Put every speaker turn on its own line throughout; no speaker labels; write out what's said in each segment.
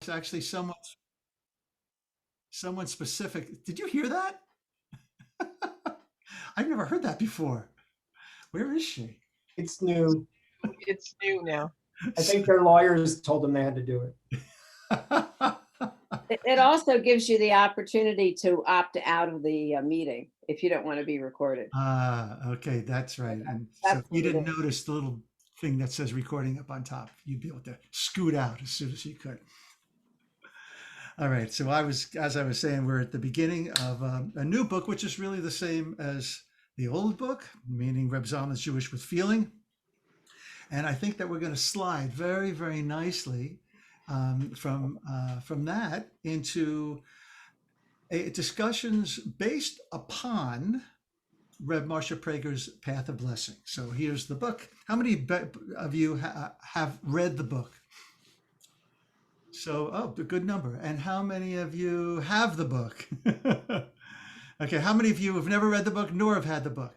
actually someone specific. Did you hear that? I've never heard that before. Where is she?
It's new.
It's new now.
I think their lawyers told them they had to do it.
It also gives you the opportunity to opt out of the meeting if you don't want to be recorded.
Okay, that's right. And
That's
so if you
what it
didn't
is.
notice the little thing that says recording up on top, you'd be able to scoot out as soon as you could. All right, so as I was saying, we're at the beginning of a new book, which is really the same as the old book, meaning Reb Zalman's Jewish with Feeling. And I think that we're going to slide very, very nicely from that into discussions based upon Reb Marcia Prager's Path of Blessing. So here's the book. How many of you have read the book? So, a good number. And how many of you have the book? Okay, how many of you have never read the book nor have had the book?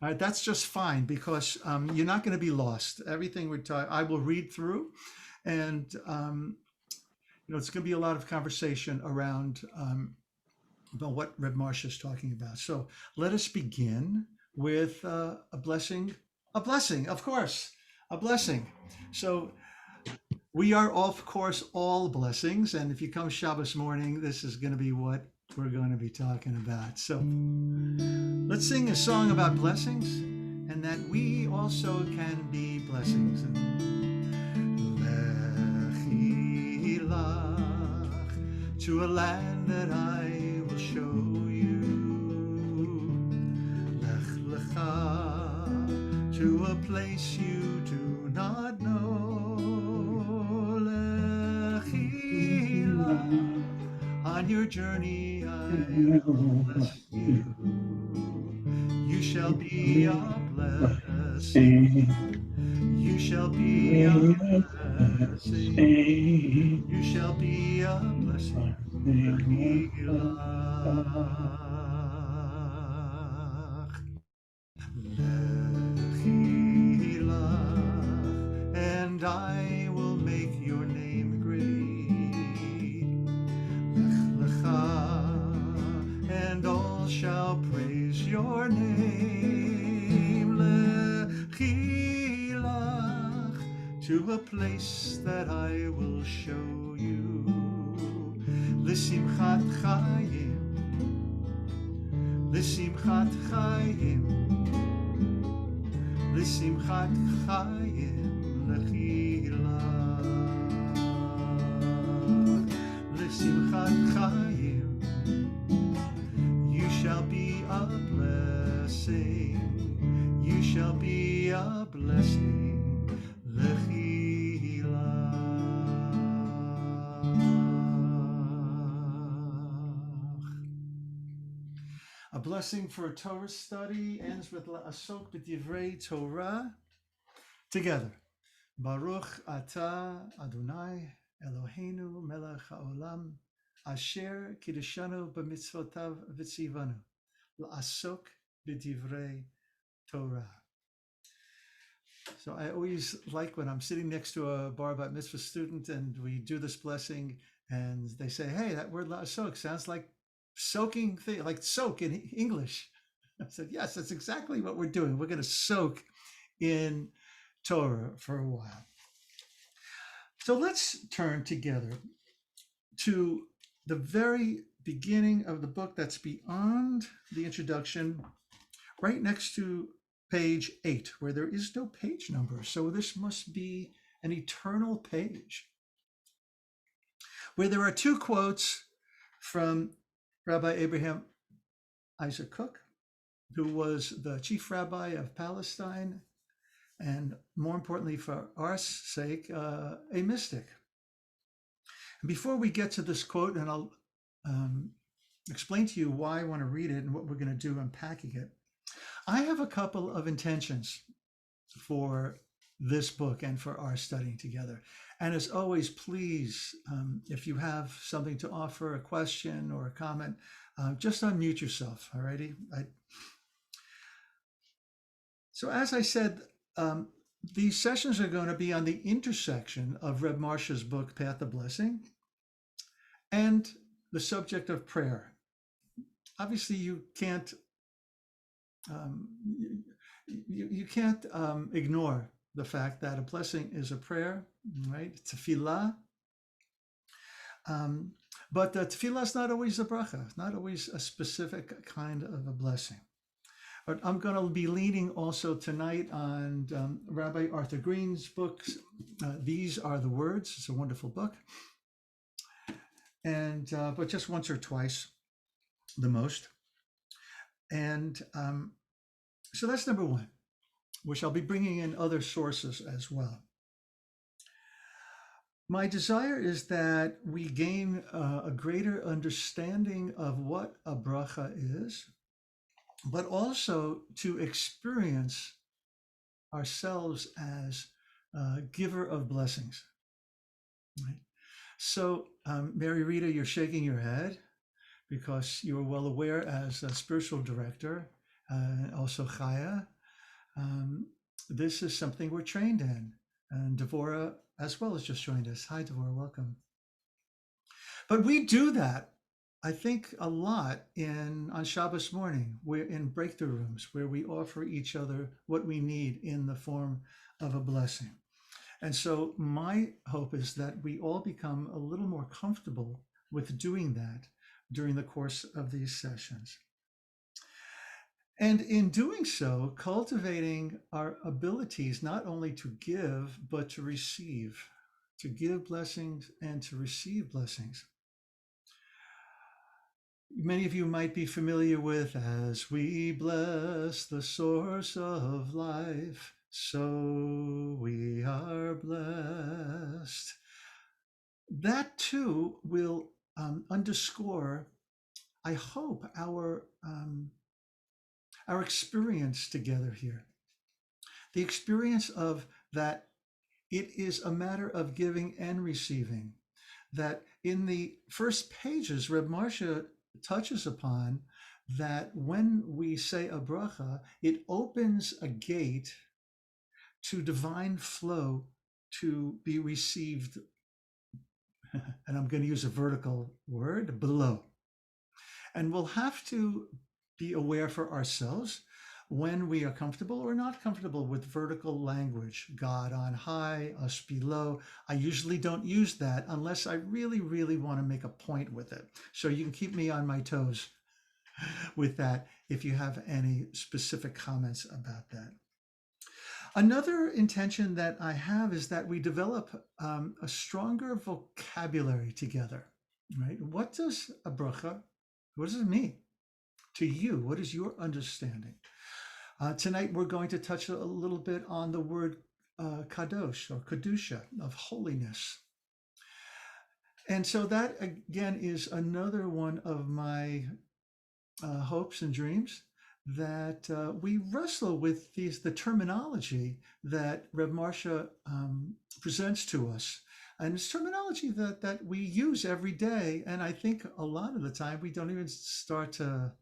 All right, that's just fine because you're not going to be lost. Everything we're talking, I will read through, and it's going to be a lot of conversation around about what Reb Marcia is talking about. So let us begin with a blessing, of course, a blessing. So we are, of course, all blessings. And if you come Shabbos morning, this is going to be what we're going to be talking about. So let's sing a song about blessings and that we also can be blessings. Lechi lach, to a land that I will show you. Lech lecha, to a place you do not know. On your journey, I will bless you. You shall be a blessing. You shall be a blessing. You shall be a blessing. And I will make your name great. And all shall praise your name. Lechilach, to a place that I will show you. L'simchat chayim, l'simchat chayim, l'simchat chayim, lechilach, l'simchat chayim. You shall be a blessing. You shall be a blessing. Lechilach. A blessing for a Torah study ends with La'asok b'divrei Torah. Together. Baruch atah Adonai Eloheinu melech haolam. Asher kiddushanu b'mitzvotav v'tzivanu la'asok b'divrei Torah. So I always like when I'm sitting next to a bar bat mitzvah student and we do this blessing and they say, hey, that word la'asok sounds like soaking thing, like soak in English. I said, yes, that's exactly what we're doing. We're going to soak in Torah for a while. So let's turn together to the very beginning of the book that's beyond the introduction, right next to page 8, where there is no page number. So this must be an eternal page, where there are two quotes from Rabbi Abraham Isaac Cook, who was the chief rabbi of Palestine, and more importantly, for our sake, a mystic. Before we get to this quote, and I'll explain to you why I want to read it and what we're going to do unpacking it, I have a couple of intentions for this book and for our studying together. And as always, please, if you have something to offer, a question or a comment, just unmute yourself, all righty? So as I said, these sessions are going to be on the intersection of Reb Marcia's book, Path of Blessing, and the subject of prayer. Obviously, you can't um, you can't ignore the fact that a blessing is a prayer, right? Tefillah. But the tefillah is not always a bracha, not always a specific kind of a blessing. But I'm going to be leaning also tonight on Rabbi Arthur Green's books. These Are the Words. It's a wonderful book. And but just once or twice, the most. And so that's number one, which I'll be bringing in other sources as well. My desire is that we gain a greater understanding of what a bracha is, but also to experience ourselves as giver of blessings. Right? So, Mary Rita, you're shaking your head because you are well aware as a spiritual director, also Chaya. This is something we're trained in. And Devorah as well has just joined us. Hi, Devorah, welcome. But we do that, I think, a lot on Shabbos morning. We're in breakthrough rooms where we offer each other what we need in the form of a blessing. And so my hope is that we all become a little more comfortable with doing that during the course of these sessions. And in doing so, cultivating our abilities not only to give, but to receive, to give blessings and to receive blessings. Many of you might be familiar with, as we bless the source of life, so we are blessed. That too will underscore, I hope, our experience together here. The experience of that it is a matter of giving and receiving. That in the first pages, Reb Marcia touches upon that when we say a bracha, it opens a gate to divine flow to be received, and I'm going to use a vertical word, below. And we'll have to be aware for ourselves when we are comfortable or not comfortable with vertical language. God on high, us below. I usually don't use that unless I really, really want to make a point with it. So you can keep me on my toes with that if you have any specific comments about that. Another intention that I have is that we develop a stronger vocabulary together, right? What does a bracha, what does it mean to you? What is your understanding? Tonight, we're going to touch a little bit on the word kadosh or kedusha, of holiness. And so that, again, is another one of my hopes and dreams, that we wrestle with the terminology that Reb Marcia presents to us. And it's terminology that we use every day. And I think a lot of the time we don't even start to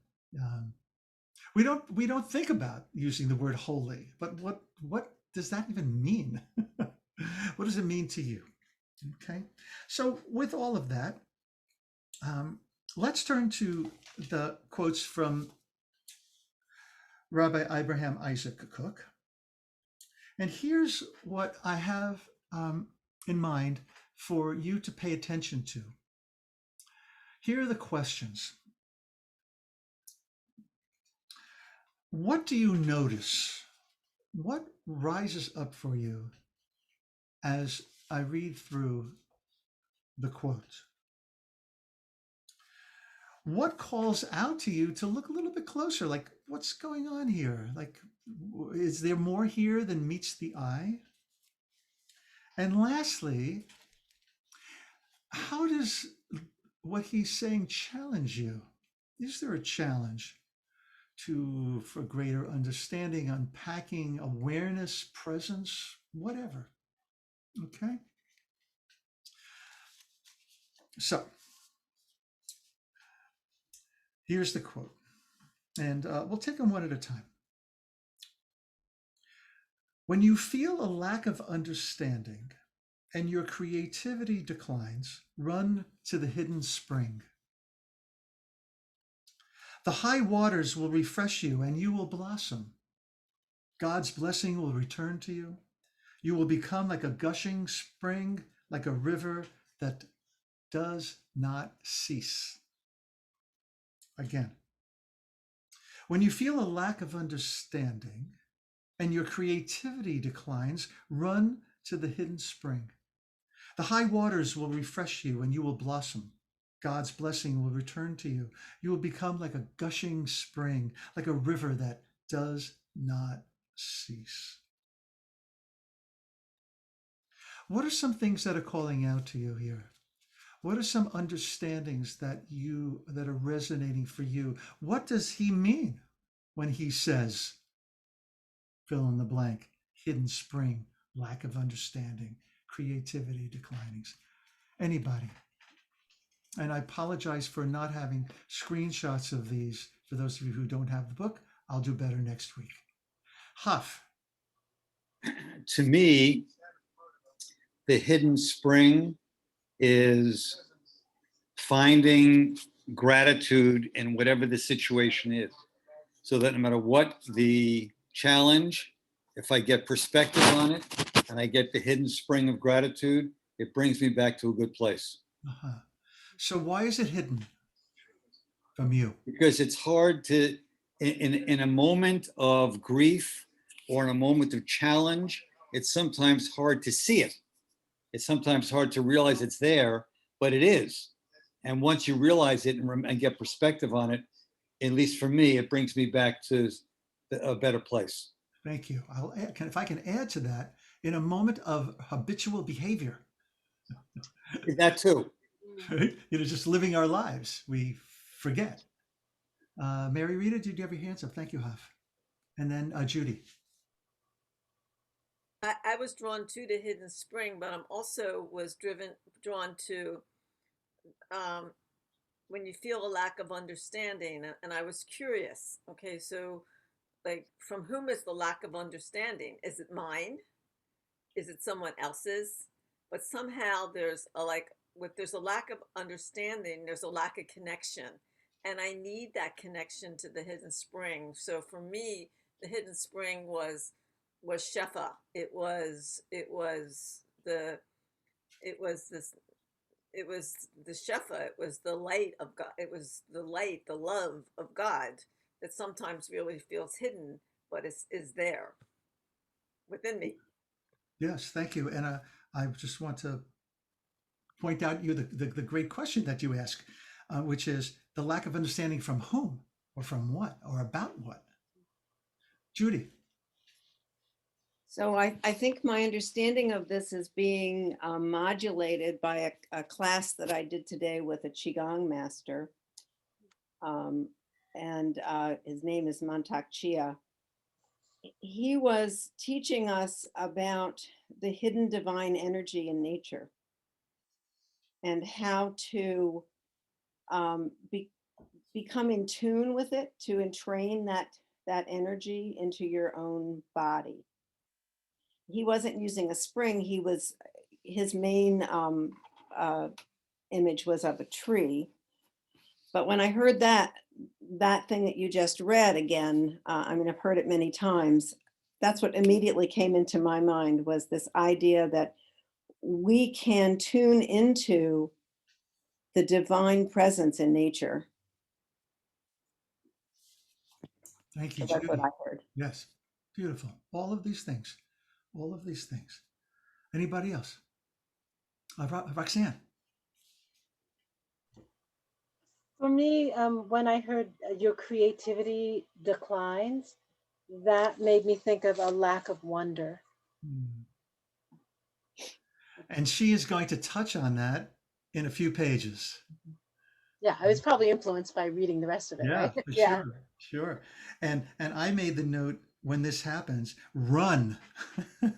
we don't think about using the word holy, but what does that even mean? What does it mean to you? Okay, so with all of that, let's turn to the quotes from Rabbi Abraham Isaac Cook. And here's what I have in mind for you to pay attention to. Here are the questions. What do you notice? What rises up for you as I read through the quote? What calls out to you to look a little bit closer? Like, what's going on here? Like, is there more here than meets the eye? And lastly, how does what he's saying challenge you? Is there a challenge for greater understanding, unpacking, awareness, presence, whatever? Okay. So here's the quote, and we'll take them one at a time. When you feel a lack of understanding and your creativity declines, run to the hidden spring. The high waters will refresh you and you will blossom. God's blessing will return to you. You will become like a gushing spring, like a river that does not cease. Again, when you feel a lack of understanding and your creativity declines, run to the hidden spring. The high waters will refresh you and you will blossom. God's blessing will return to you. You will become like a gushing spring, like a river that does not cease. What are some things that are calling out to you here? What are some understandings that are resonating for you? What does he mean when he says, fill in the blank, hidden spring, lack of understanding, creativity declining? Anybody? And I apologize for not having screenshots of these. For those of you who don't have the book, I'll do better next week. Huff.
To me, the hidden spring is finding gratitude in whatever the situation is. So that no matter what the challenge, if I get perspective on it and I get the hidden spring of gratitude, it brings me back to a good place.
Uh-huh. So why is it hidden from you?
Because it's hard to, in a moment of grief or in a moment of challenge, it's sometimes hard to see it. It's sometimes hard to realize it's there, but it is. And once you realize it and get perspective on it, at least for me, it brings me back to a better place.
Thank you. I'll add, if I can add to that, in a moment of habitual behavior,
That too.
right? Just living our lives, we forget. Mary Rita, did you have your hands up? Thank you, Huff. And then Judy.
I was drawn to the hidden spring, but I'm also drawn to when you feel a lack of understanding. And I was curious. Okay, so like, from whom is the lack of understanding? Is it mine? Is it someone else's? But somehow there's a lack of understanding, there's a lack of connection. And I need that connection to the hidden spring. So for me, the hidden spring was Shefa. It was the Shefa. It was the light of God. It was the light, the love of God that sometimes really feels hidden, but is there within me.
Yes, thank you. And I just want to point out the great question that you ask, which is the lack of understanding from whom or from what or about what. Judy.
So I think my understanding of this is being modulated by a class that I did today with a Qigong master. And his name is Mantak Chia. He was teaching us about the hidden divine energy in nature and how to become in tune with it, to entrain that energy into your own body. He wasn't using a spring. His main image was of a tree. But when I heard that thing that you just read again, I've heard it many times. That's what immediately came into my mind, was this idea that we can tune into the divine presence in nature.
Thank you,
So that's what
Judy.
I heard.
Yes, beautiful. All of these things. Anybody else? Roxanne.
For me, when I heard your creativity declines, that made me think of a lack of wonder.
And she is going to touch on that in a few pages.
Yeah, I was probably influenced by reading the rest of it,
Yeah,
right?
for sure. And I made the note, when this happens, run,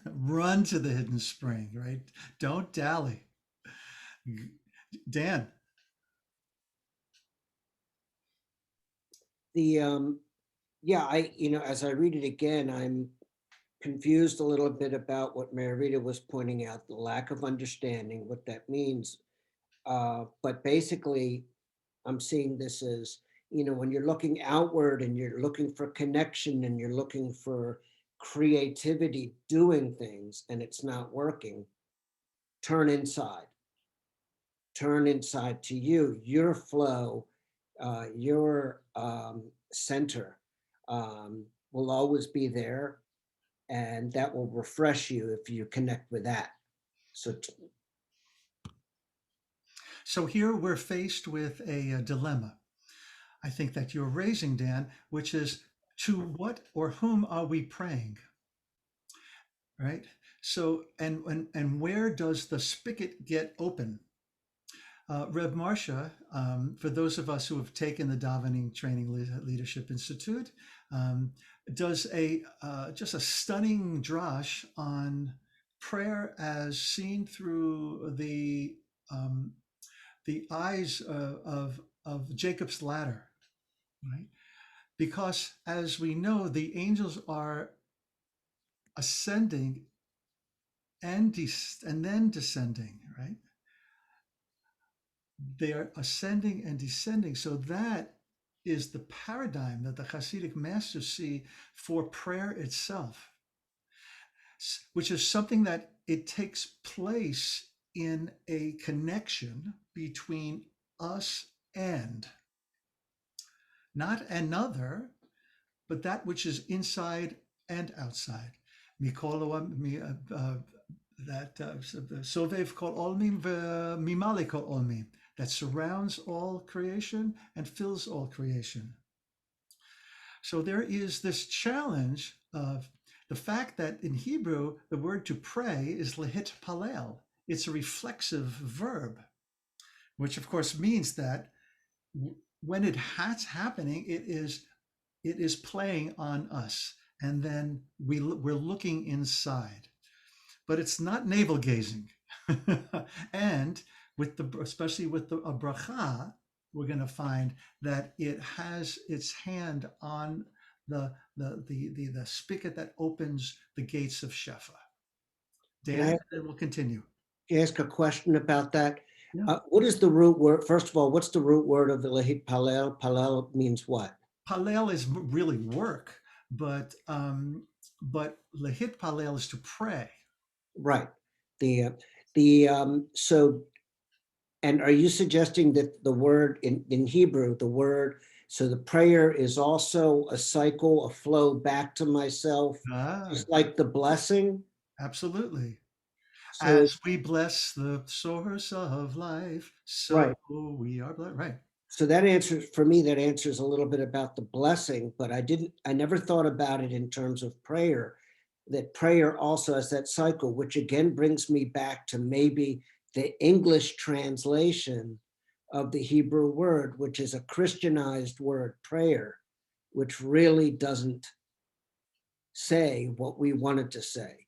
run to the hidden spring, right? Don't dally. Dan.
As I read it again, confused a little bit about what Marita was pointing out, the lack of understanding, what that means. But basically, I'm seeing this as, when you're looking outward and you're looking for connection and you're looking for creativity, doing things, and it's not working, turn inside. Turn inside to you, your flow, your center will always be there, and that will refresh you if you connect with that.
So here we're faced with a dilemma, I think, that you're raising, Dan, which is, to what or whom are we praying? Right? So, and where does the spigot get open? Reb Marcia, for those of us who have taken the Davening Training Leadership Institute, does just a stunning drash on prayer as seen through the eyes of Jacob's ladder, right? Because as we know, the angels are ascending and then descending, right? They are ascending and descending. So that is the paradigm that the Hasidic masters see for prayer itself, which is something that it takes place in a connection between us and not another, but that which is inside and outside. That Sovev kol olmim v'mimale kol olmim, that surrounds all creation and fills all creation. So there is this challenge of the fact that in Hebrew, the word to pray is lehit palel. It's a reflexive verb, which of course means that when it's happening, it is playing on us. And then we're looking inside. But it's not navel gazing. And especially with a bracha, we're going to find that it has its hand on the spigot that opens the gates of Shefa. Dan, and we'll continue.
Can I ask a question about that?
Yeah.
What is the root word? First of all, what's the root word of the lehit palel? Palel means what?
Palel is really work, but lehit palel is to pray.
Right. So, and are you suggesting that the word in Hebrew, so the prayer is also a cycle, a flow back to myself, just like the blessing?
Absolutely.
So
as we bless the source of life, so
right.
We are blessed. Right.
So that answers, for me, that answers a little bit about the blessing, but I never thought about it in terms of prayer, that prayer also has that cycle, which again brings me back to maybe the English translation of the Hebrew word, which is a Christianized word, prayer, which really doesn't say what we wanted to say.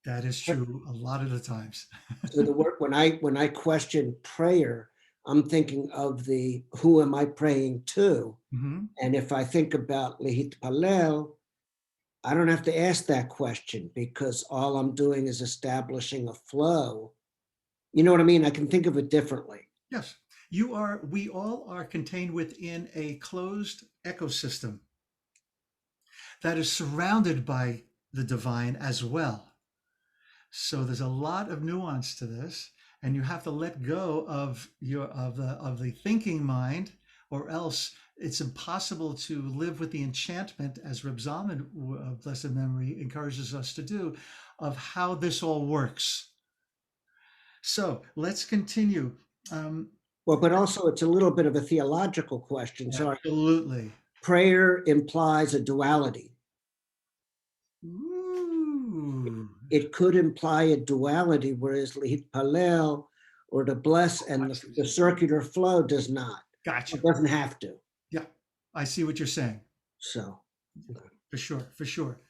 That is true a lot of the times.
So the word, when I question prayer, I'm thinking of who am I praying to?
Mm-hmm.
And if I think about lehit palel, I don't have to ask that question because all I'm doing is establishing a flow. You know what I mean? I can think of it differently.
Yes, we all are contained within a closed ecosystem that is surrounded by the divine as well. So there's a lot of nuance to this, and you have to let go of the thinking mind, or else it's impossible to live with the enchantment, as Reb Zalman, blessed memory, encourages us to do, of how this all works. So let's continue.
Well, but also it's a little bit of a theological question.
Absolutely.
So prayer implies a duality.
Ooh.
It could imply a duality, whereas lehit palel, or to bless, and the circular flow does not.
Gotcha.
It doesn't have to.
Yeah, I see what you're saying.
So
for sure.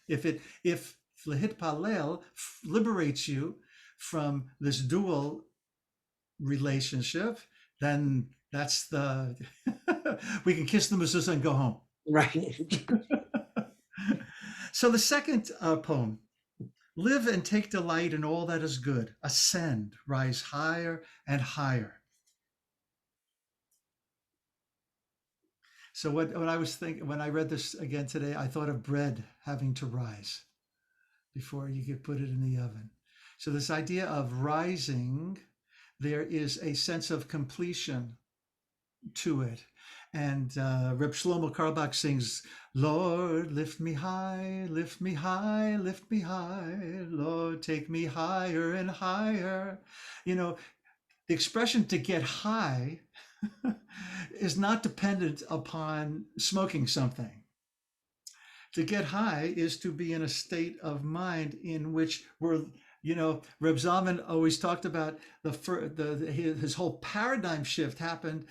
If lehit palel liberates you from this dual relationship, then that's we can kiss the mezuzah and go home.
right.
So the second poem Live and take delight in all that is good. Ascend, rise higher and higher. So what I was thinking when I read this again today, I thought of bread having to rise before you could put it in the oven. So this idea of rising, there is a sense of completion to it. And Reb Shlomo Carlebach sings, Lord, lift me high, lift me high, lift me high. Lord, take me higher and higher. You know, the expression to get high is not dependent upon smoking something. To get high is to be in a state of mind in which we're, Reb Zalman always talked about his whole paradigm shift happened,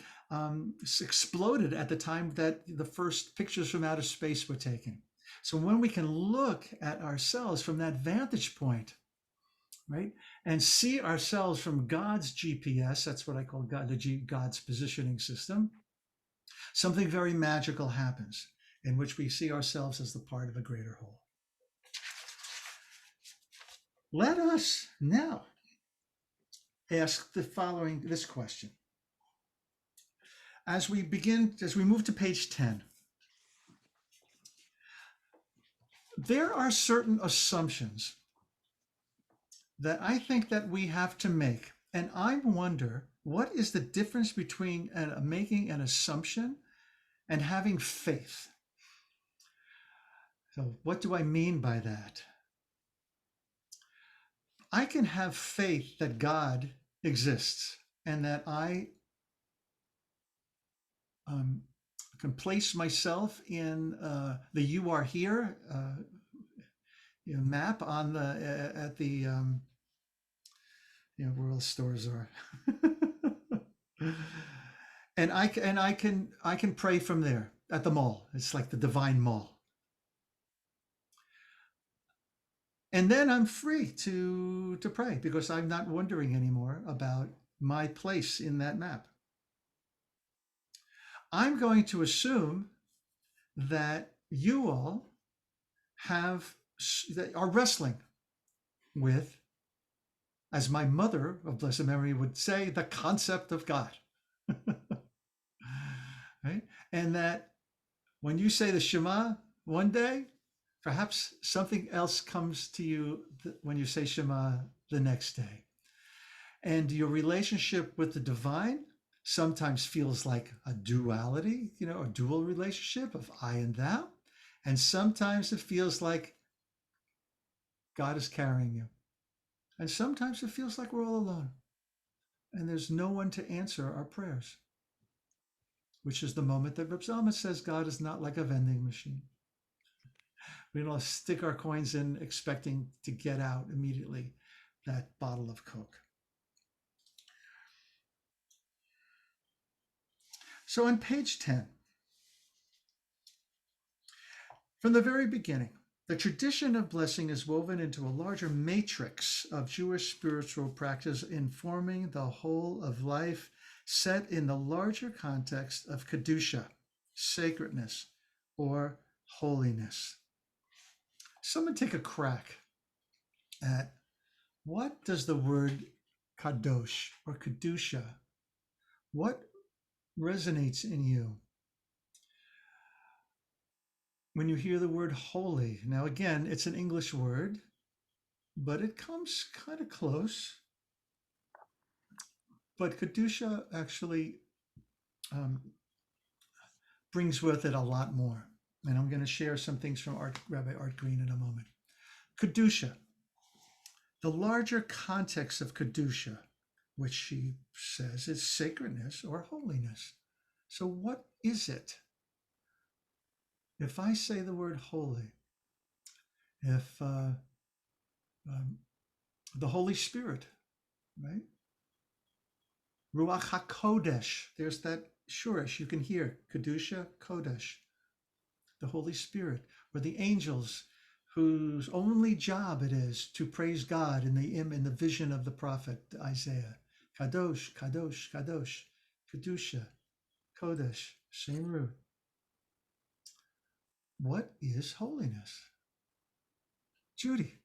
exploded at the time that the first pictures from outer space were taken. So when we can look at ourselves from that vantage point, right, and see ourselves from God's GPS, that's what I call God's positioning system, something very magical happens in which we see ourselves as the part of a greater whole. Let us now ask this question. As we move to page 10, there are certain assumptions that I think that we have to make. And I wonder, what is the difference between making an assumption and having faith? So what do I mean by that? I can have faith that God exists and that I can place myself in the "You Are Here" map on at the where all the stores are, and I can pray from there at the mall. It's like the divine mall. And then I'm free to pray because I'm not wondering anymore about my place in that map. I'm going to assume that you all are wrestling with, as my mother of blessed memory would say, the concept of God. Right? And that when you say the Shema one day, perhaps something else comes to you when you say Shema the next day. And your relationship with the divine sometimes feels like a duality, a dual relationship of I and thou. And sometimes it feels like God is carrying you. And sometimes it feels like we're all alone. And there's no one to answer our prayers, which is the moment that Reb Zalman says God is not like a vending machine. We don't stick our coins in expecting to get out immediately that bottle of Coke. So on page 10, from the very beginning, the tradition of blessing is woven into a larger matrix of Jewish spiritual practice, informing the whole of life, set in the larger context of Kedusha, sacredness, or holiness. Someone take a crack at what does the word kadosh or Kedusha, what resonates in you when you hear the word holy? Now, again, it's an English word, but it comes kind of close. But Kedusha actually brings with it a lot more. And I'm going to share some things from Rabbi Art Green in a moment. Kedusha, the larger context of Kedusha, which she says is sacredness or holiness. So what is it? If I say the word holy, if the Holy Spirit, right? Ruach HaKodesh, there's that shurish you can hear, Kedusha, Kodesh, the Holy Spirit, or the angels whose only job it is to praise God in the vision of the prophet Isaiah. Kadosh, Kadosh, Kadosh, Kedusha, Kodesh, same root. What is holiness? Judy.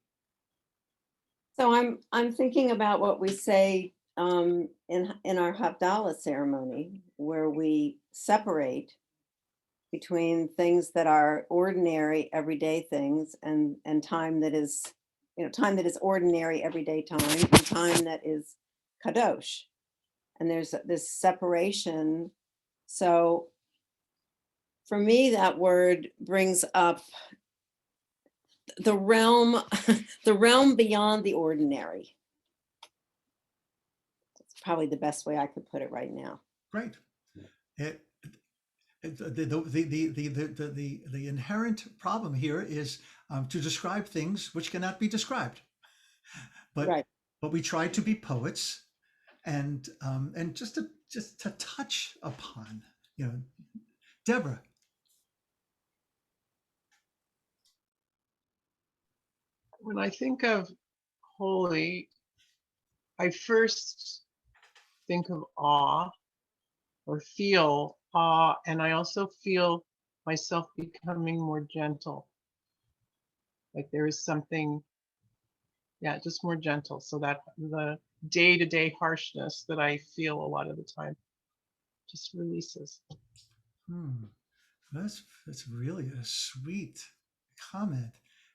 So I'm thinking about what we say in our Havdalah ceremony, where we separate between things that are ordinary, everyday things, and time that is, time that is ordinary, everyday time, and time that is kadosh. And there's this separation. So for me, that word brings up the realm, the realm beyond the ordinary. It's probably the best way I could put it right now.
Great. The inherent problem here is to describe things which cannot be described. But
Right.
but we try to be poets and just to touch upon, Deborah.
When I think of holy, I first think of awe or feel awe, and I also feel myself becoming more gentle. Like there is something, yeah, just more gentle. So that the day-to-day harshness that I feel a lot of the time just releases.
That's really a sweet comment.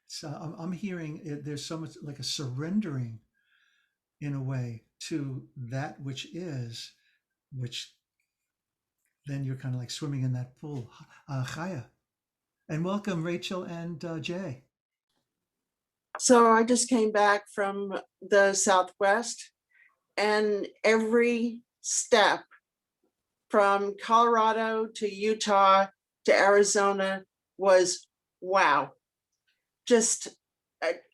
So I'm hearing there's so much like a surrendering in a way to that which is, which then you're kind of like swimming in that pool. Chaya. And welcome, Rachel and Jay.
So I just came back from the Southwest, and every step from Colorado to Utah to Arizona was wow. Just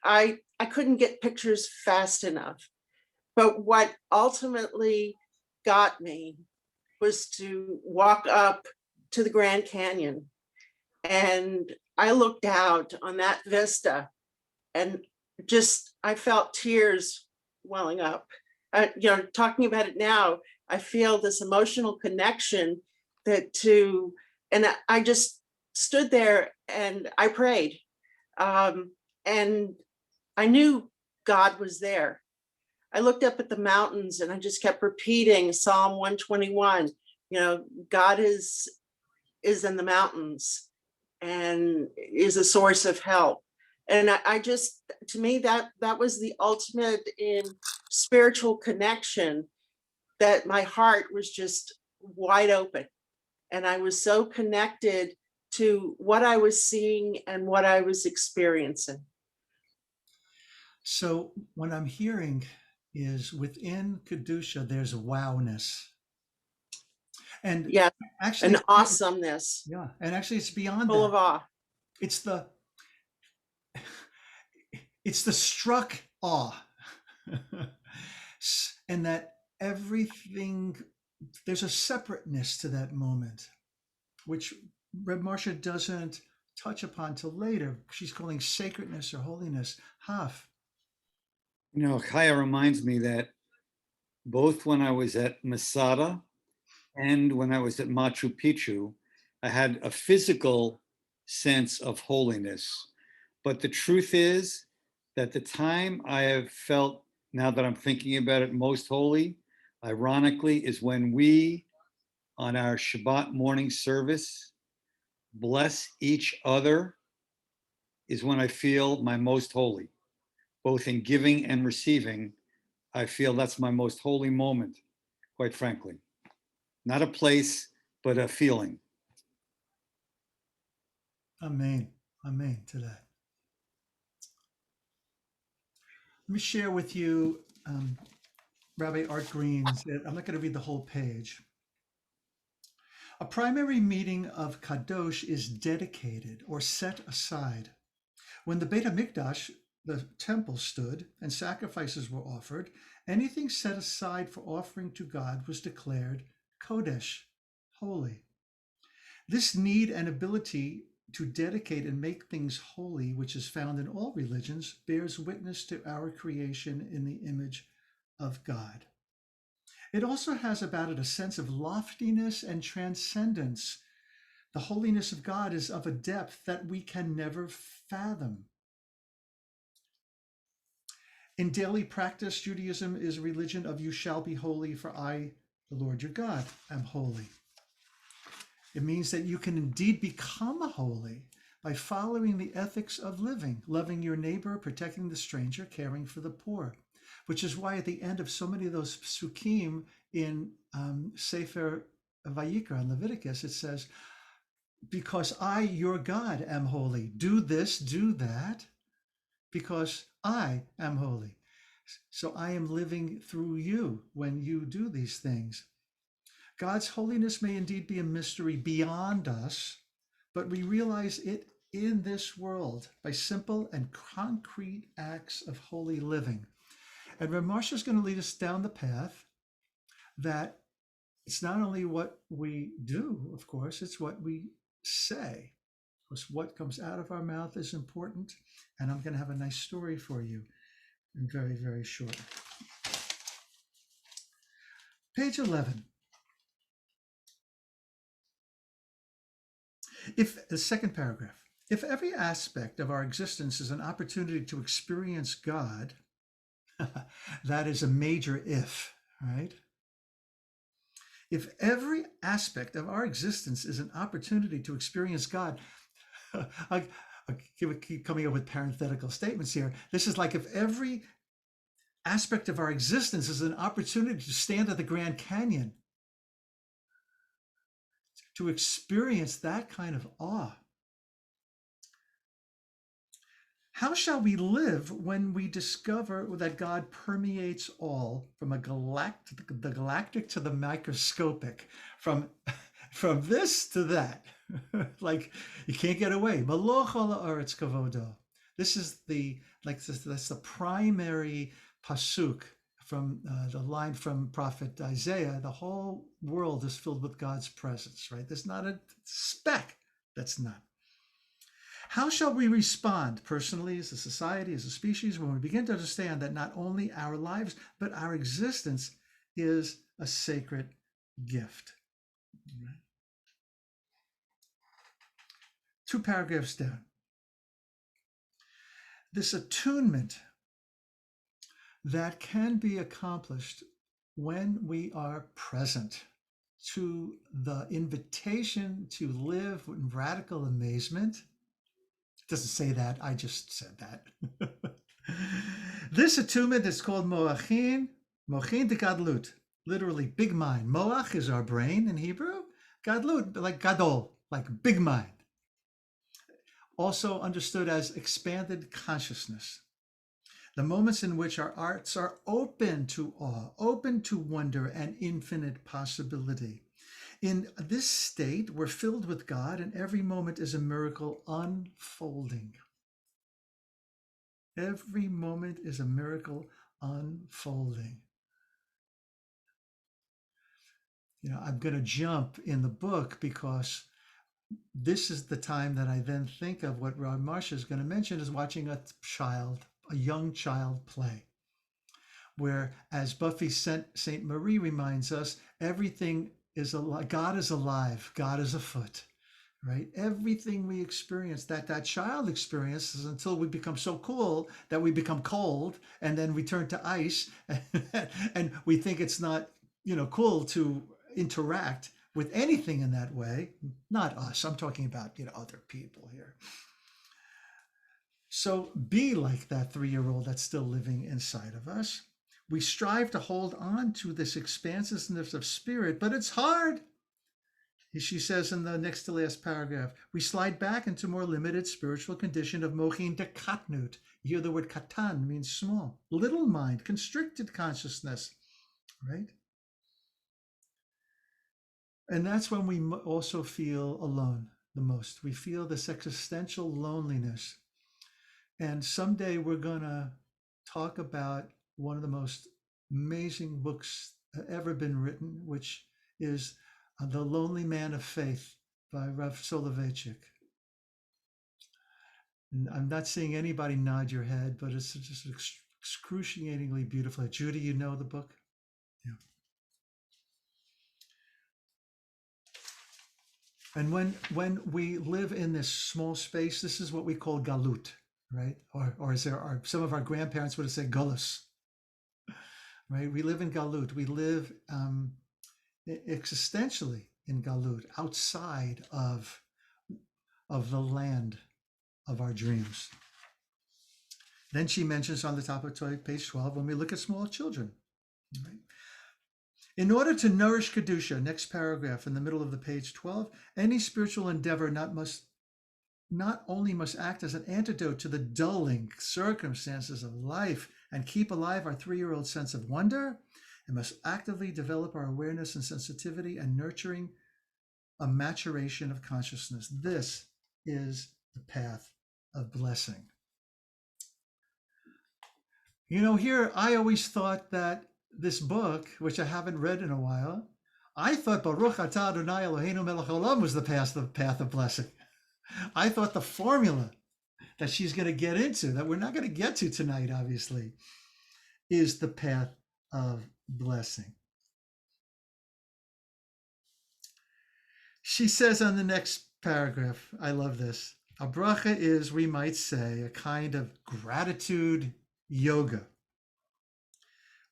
I couldn't get pictures fast enough. But what ultimately got me was to walk up to the Grand Canyon, and I looked out on that vista, and just I felt tears welling up. Talking about it now, I feel this emotional connection and I just stood there and I prayed, and I knew God was there. I looked up at the mountains and I just kept repeating Psalm 121. God is in the mountains and is a source of help. And I just, to me, that was the ultimate in spiritual connection, that my heart was just wide open. And I was so connected to what I was seeing and what I was experiencing.
So what I'm hearing is within Kedusha, there's wowness. And
yeah,
actually,
an awesomeness.
Yeah. And actually it's beyond
full
that.
of awe.
It's the struck awe. And that everything, there's a separateness to that moment, which Rabbi Marcia doesn't touch upon till later. She's calling sacredness or holiness. Haf.
Chaya reminds me that both when I was at Masada and when I was at Machu Picchu, I had a physical sense of holiness. But the truth is that the time I have felt, now that I'm thinking about it, most holy, ironically, is when we, on our Shabbat morning service, bless each other, is when I feel my most holy. Both in giving and receiving, I feel that's my most holy moment, quite frankly. Not a place, but a feeling.
Amen. Amen to that. Let me share with you Rabbi Art Green's, I'm not going to read the whole page. A primary meaning of Kadosh is dedicated or set aside. When the Beit HaMikdash, the temple, stood and sacrifices were offered, anything set aside for offering to God was declared Kodesh, holy. This need and ability to dedicate and make things holy, which is found in all religions, bears witness to our creation in the image of God. It also has about it a sense of loftiness and transcendence. The holiness of God is of a depth that we can never fathom. In daily practice, Judaism is a religion of you shall be holy, for I, the Lord your God, am holy. It means that you can indeed become holy by following the ethics of living, loving your neighbor, protecting the stranger, caring for the poor, which is why at the end of so many of those psukim in Sefer Vayikra and Leviticus, it says, because I, your God, am holy. Do this, do that, because I am holy. So I am living through you when you do these things. God's holiness may indeed be a mystery beyond us, but we realize it in this world by simple and concrete acts of holy living. And Rabbi Marcia is going to lead us down the path that it's not only what we do, of course, it's what we say. Of course, what comes out of our mouth is important. And I'm going to have a nice story for you in very, very short. Page 11. If the second paragraph, if every aspect of our existence is an opportunity to experience God, that is a major if, right? If every aspect of our existence is an opportunity to experience God, I keep coming up with parenthetical statements here. This is like if every aspect of our existence is an opportunity to stand at the Grand Canyon, to experience that kind of awe. How shall we live when we discover that God permeates all, from the galactic to the microscopic, from this to that? Like you can't get away. Maloch ala aretz kavodo. This is that's the primary pasuk from the line from prophet Isaiah. The whole world is filled with God's presence, right? There's not a speck that's not. How shall we respond personally, as a society, as a species, when we begin to understand that not only our lives, but our existence is a sacred gift? Right? 2 paragraphs down. This attunement that can be accomplished when we are present to the invitation to live in radical amazement. Doesn't say that, I just said that. This attunement is called mochin de gadlut, literally big mind. Moach is our brain in Hebrew, gadlut, like gadol, like big mind. Also understood as expanded consciousness. The moments in which our hearts are open to awe, open to wonder and infinite possibility. In this state, we're filled with God, and every moment is a miracle unfolding. Every moment is a miracle unfolding. You know, I'm going to jump in the book because this is the time that I then think of what Rabbi Marcia is going to mention is watching a young child play, where, as Buffy St. Marie reminds us, everything is alive. God is alive. God is afoot, right? Everything we experience, that child experiences, until we become so cool that we become cold, and then we turn to ice, and we think it's not, cool to interact with anything in that way. Not us. I'm talking about, other people here. So be like that 3-year-old that's still living inside of us. We strive to hold on to this expansiveness of spirit, but it's hard. She says in the next to last paragraph, we slide back into more limited spiritual condition of mochin de katnut. You hear the word katan, means small, little mind, constricted consciousness, right? And that's when we also feel alone the most. We feel this existential loneliness. And someday we're going to talk about one of the most amazing books ever been written, which is The Lonely Man of Faith by Rav Soloveichik. And I'm not seeing anybody nod your head, but it's just excruciatingly beautiful. Judy, you know the book? Yeah. And when we live in this small space, this is what we call galut. right? Or as some of our grandparents would have said, Gullus, right? We live in Galut. We live existentially in Galut, outside of the land of our dreams. Then she mentions on the top of page 12, when we look at small children, right? In order to nourish Kedusha, next paragraph in the middle of the page 12, any spiritual endeavor not only must act as an antidote to the dulling circumstances of life and keep alive our 3-year-old sense of wonder, it must actively develop our awareness and sensitivity and nurturing a maturation of consciousness. This is the path of blessing. You know, here I always thought that this book, which I haven't read in a while, I thought Baruch Atah Adonai Eloheinu Melech Haolam was the path of blessing. I thought the formula that she's going to get into, that we're not going to get to tonight, obviously, is the path of blessing. She says on the next paragraph, I love this, a bracha is, we might say, a kind of gratitude yoga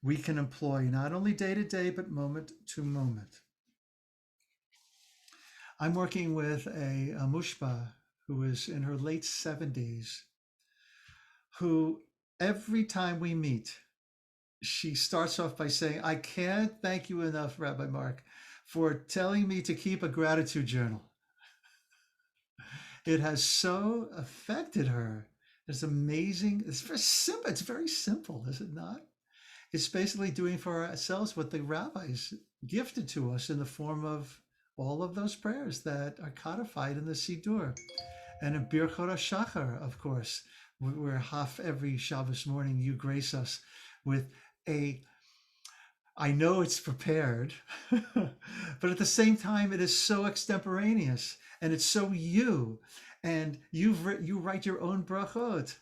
we can employ not only day to day, but moment to moment. I'm working with a mushpa who is in her late 70s, who every time we meet, she starts off by saying, I can't thank you enough, Rabbi Mark, for telling me to keep a gratitude journal. It has so affected her. It's amazing. It's very simple. It's very simple, is it not? It's basically doing for ourselves what the rabbis gifted to us in the form of all of those prayers that are codified in the Siddur. And in Birchot HaShachar, of course, where half every Shabbos morning you grace us with I know it's prepared, but at the same time, it is so extemporaneous and it's so you, and you write your own brachot.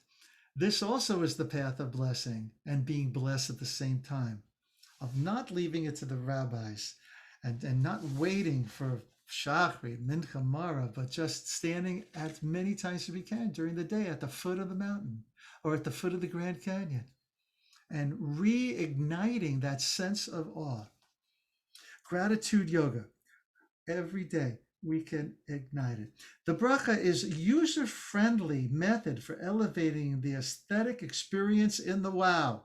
This also is the path of blessing and being blessed at the same time, of not leaving it to the rabbis and not waiting for Shachrit, Mincha, Mara, but just standing as many times as we can during the day at the foot of the mountain or at the foot of the Grand Canyon and reigniting that sense of awe. Gratitude yoga. Every day we can ignite it. The bracha is a user-friendly method for elevating the aesthetic experience in the wow.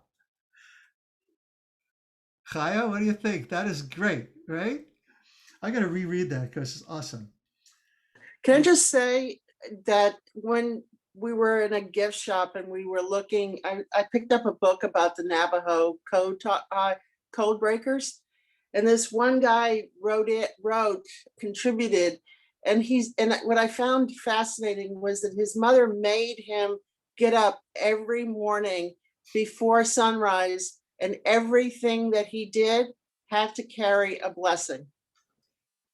Chaya, what do you think? That is great, right? I got to reread that because it's awesome.
Can I just say that when we were in a gift shop and we were looking, I picked up a book about the Navajo code breakers. And this one guy contributed, and what I found fascinating was that his mother made him get up every morning before sunrise, and everything that he did had to carry a blessing,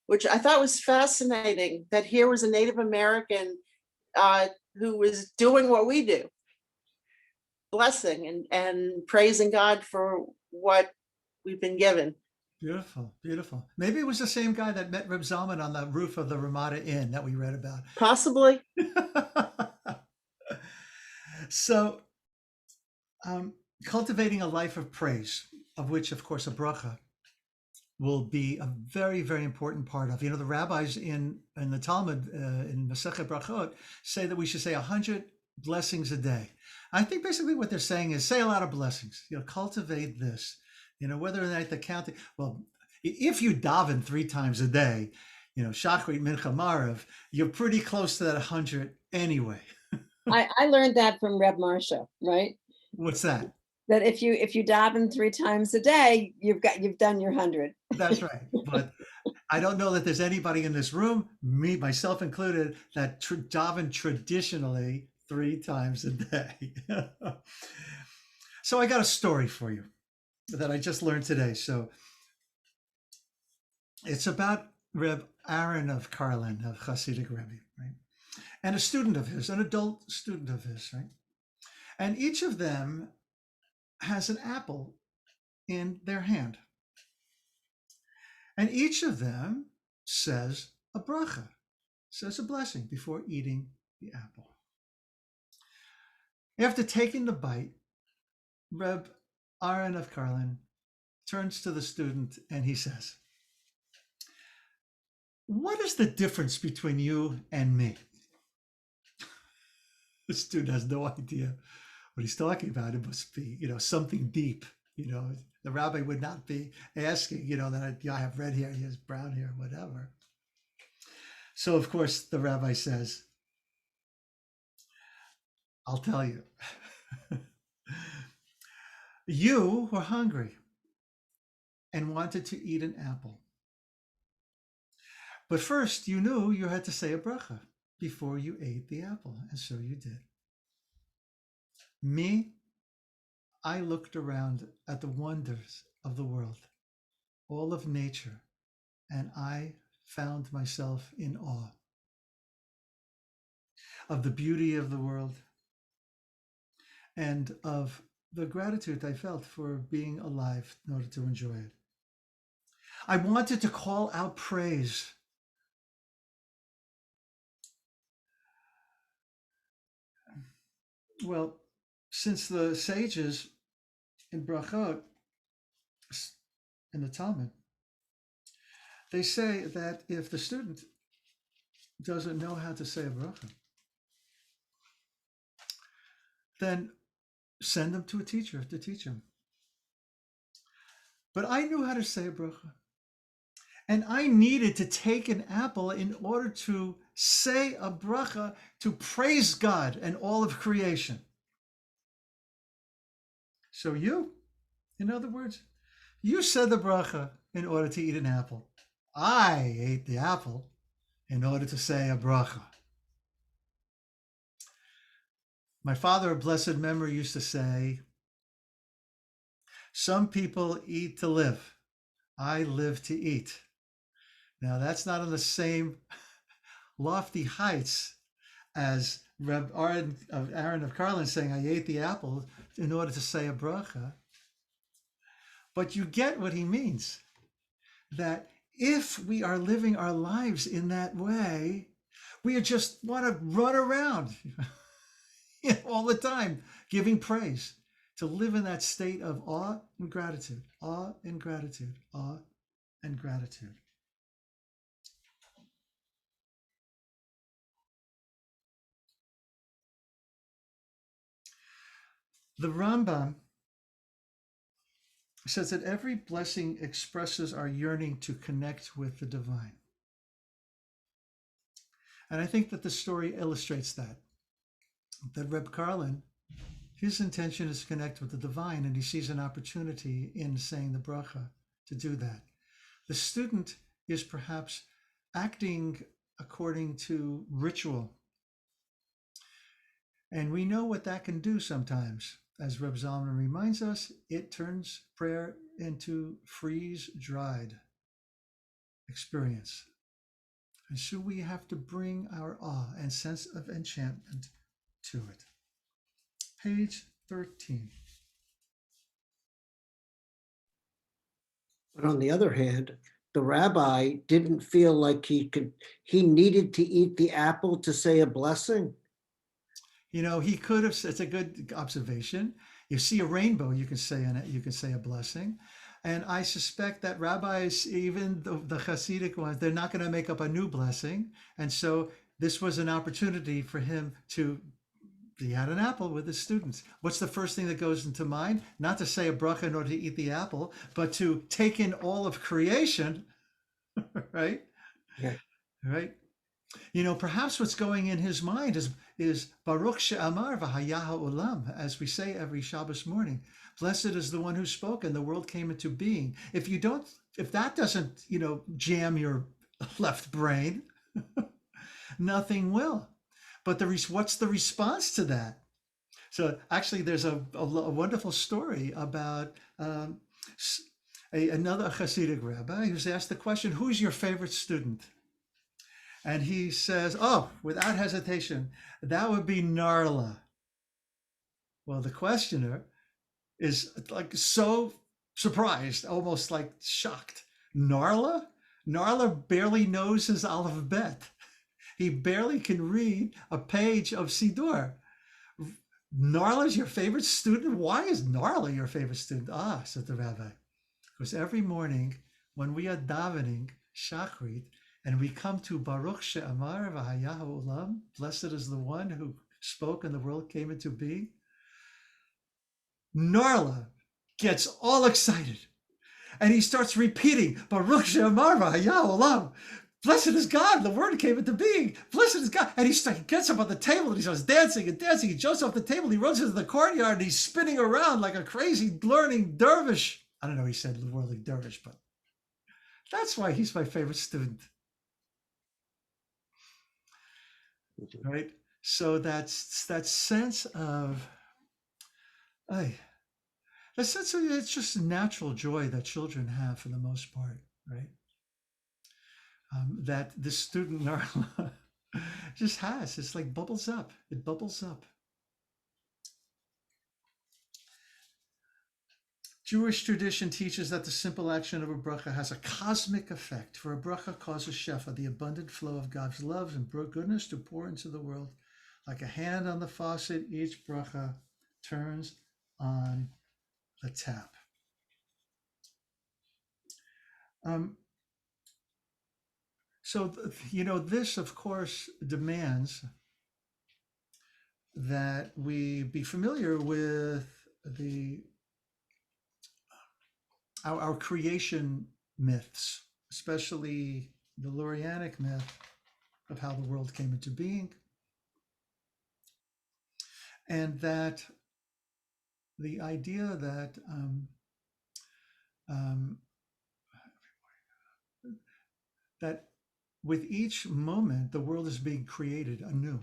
which I thought was fascinating, that here was a Native American who was doing what we do, blessing and praising God for what we've been given.
Beautiful, beautiful. Maybe it was the same guy that met Reb Zalman on the roof of the Ramada Inn that we read about.
Possibly.
So, cultivating a life of praise, of which, of course, a bracha will be a very, very important part of. You know, the rabbis in the Talmud, in Masechet Brachot, say that we should say 100 blessings a day. I think basically what they're saying is say a lot of blessings. You know, cultivate this. You know, whether or not the counting, well, if you daven 3 times a day, you know, Shachrit, Mincha, Marav, you're pretty close to that 100 anyway.
I learned that from Reb Marcia, right?
What's that?
That if you daven 3 times a day, you've done your 100.
That's right. But I don't know that there's anybody in this room, me, myself included, that daven traditionally 3 times a day. So I got a story for you that I just learned today. So it's about Reb Aaron of Karlin, of Hasidic Rebbe, right? And a student of his, an adult student of his, right? And each of them has an apple in their hand. And each of them says a bracha, says a blessing before eating the apple. After taking the bite, Reb Aaron of Karlin turns to the student and he says, "What is the difference between you and me?" The student has no idea what he's talking about. It must be, something deep. The rabbi would not be asking, that I have red hair, he has brown hair, whatever. So, of course, the rabbi says, "I'll tell you. You were hungry and wanted to eat an apple. But first, you knew you had to say a bracha before you ate the apple, and so you did. Me, I looked around at the wonders of the world, all of nature, and I found myself in awe of the beauty of the world and of the gratitude I felt for being alive in order to enjoy it. I wanted to call out praise. Well, since the sages in Brachot, in the Talmud, they say that if the student doesn't know how to say a bracha, then send them to a teacher to teach him. But I knew how to say a bracha, and I needed to take an apple in order to say a bracha to praise God and all of creation. So you, in other words, you said the bracha in order to eat an apple. I ate the apple in order to say a bracha." My father of blessed memory used to say, "Some people eat to live. I live to eat." Now that's not on the same lofty heights as Reb Aaron of Karlin saying, "I ate the apple in order to say a bracha." But you get what he means, that if we are living our lives in that way, we just want to run around all the time, giving praise, to live in that state of awe and gratitude, awe and gratitude, awe and gratitude. The Rambam says that every blessing expresses our yearning to connect with the divine. And I think that the story illustrates that Reb Karlin, his intention is to connect with the divine, and he sees an opportunity in saying the bracha to do that. The student is perhaps acting according to ritual. And we know what that can do sometimes. As Reb Zalman reminds us, it turns prayer into freeze-dried experience. And so we have to bring our awe and sense of enchantment to it. Page 13.
But on the other hand, the rabbi didn't feel like he needed to eat the apple to say a blessing.
He could have. It's a good observation. You see a rainbow, you can say a blessing, and I suspect that rabbis, even the Hasidic ones, they're not going to make up a new blessing, and so this was an opportunity for him to. He had an apple with his students. What's the first thing that goes into mind? Not to say a bracha in order to eat the apple, but to take in all of creation, right?
Yeah.
Right. Perhaps what's going in his mind is Baruch she'amar v'haya ha'olam, as we say every Shabbos morning. Blessed is the one who spoke and the world came into being. If that doesn't, jam your left brain, nothing will. But what's the response to that? So actually, there's a wonderful story about another Hasidic rabbi who's asked the question, "Who's your favorite student?" And he says, without hesitation, that would be Narla. Well, the questioner is like so surprised, almost like shocked. Narla? Narla barely knows his alphabet. He barely can read a page of Siddur. Narla's your favorite student? Why is Narla your favorite student? Ah, said the rabbi. Because every morning when we are davening Shachrit and we come to Baruch She'amar V'hayahu Olam, blessed is the one who spoke and the world came into being, Narla gets all excited and he starts repeating Baruch She'amar V'hayahu Olam. Blessed is God, the word came into being. Blessed is God. And he gets up on the table and he starts dancing and dancing. He jumps off the table. He runs into the courtyard and he's spinning around like a crazy learning dervish. I don't know, he said whirling dervish, but that's why he's my favorite student. Right? So that's that sense of, it's just a natural joy that children have for the most part, right? That the student Narla just has. It's like bubbles up. It bubbles up. Jewish tradition teaches that the simple action of a bracha has a cosmic effect, for a bracha causes shefa, the abundant flow of God's love and goodness to pour into the world. Like a hand on the faucet, each bracha turns on the tap. So, this, of course, demands that we be familiar with our creation myths, especially the Lorianic myth of how the world came into being, and that the idea that that with each moment the world is being created anew,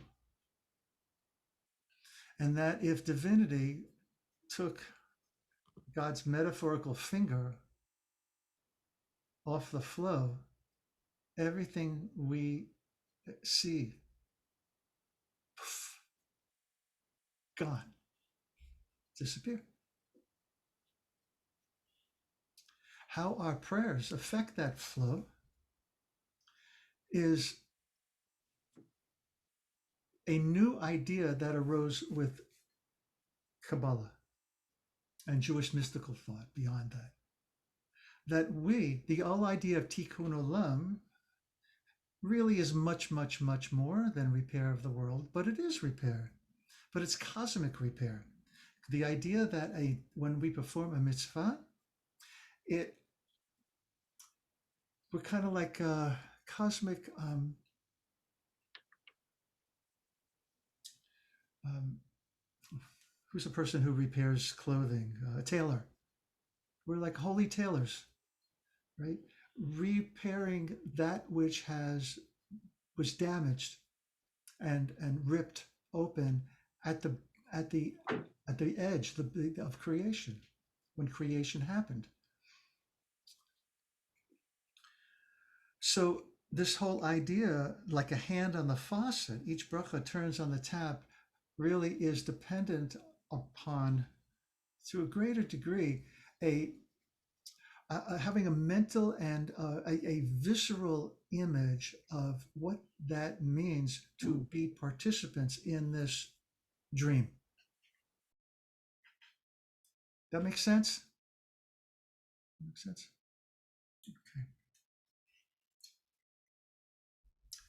and that if divinity took God's metaphorical finger off the flow, everything we see, poof, gone, disappear. How our prayers affect that flow is a new idea that arose with Kabbalah and Jewish mystical thought beyond that. That the whole idea of Tikkun Olam really is much, much, much more than repair of the world, but it is repair. But it's cosmic repair. The idea that when we perform a mitzvah, we're kind of like a cosmic who's a person who repairs clothing? A tailor. We're like holy tailors, right? Repairing that which was damaged and ripped open at the edge of creation, when creation happened. So this whole idea, like a hand on the faucet, each bracha turns on the tap, really is dependent upon, to a greater degree, having a mental and a visceral image of what that means to be participants in this dream. That makes sense? Makes sense? Okay.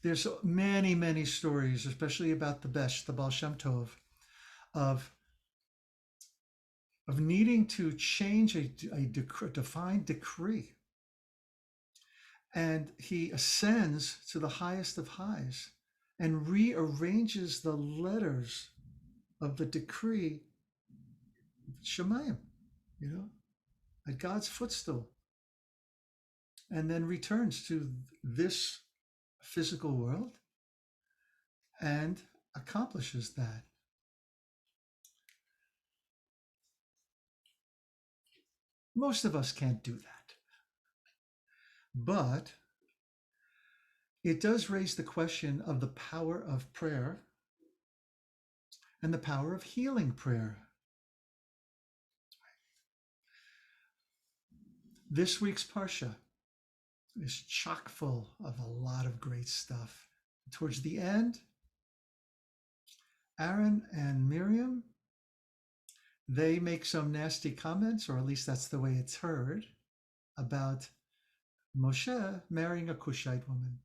There's many, many stories, especially about the Baal Shem Tov, of needing to change a defined decree. And he ascends to the highest of highs and rearranges the letters of the decree, Shemayim, at God's footstool, and then returns to this physical world and accomplishes that. Most of us can't do that. But it does raise the question of the power of prayer and the power of healing prayer. This week's Parsha is chock full of a lot of great stuff. Towards the end, Aaron and Miriam they make some nasty comments, or at least that's the way it's heard, about Moshe marrying a Cushite woman.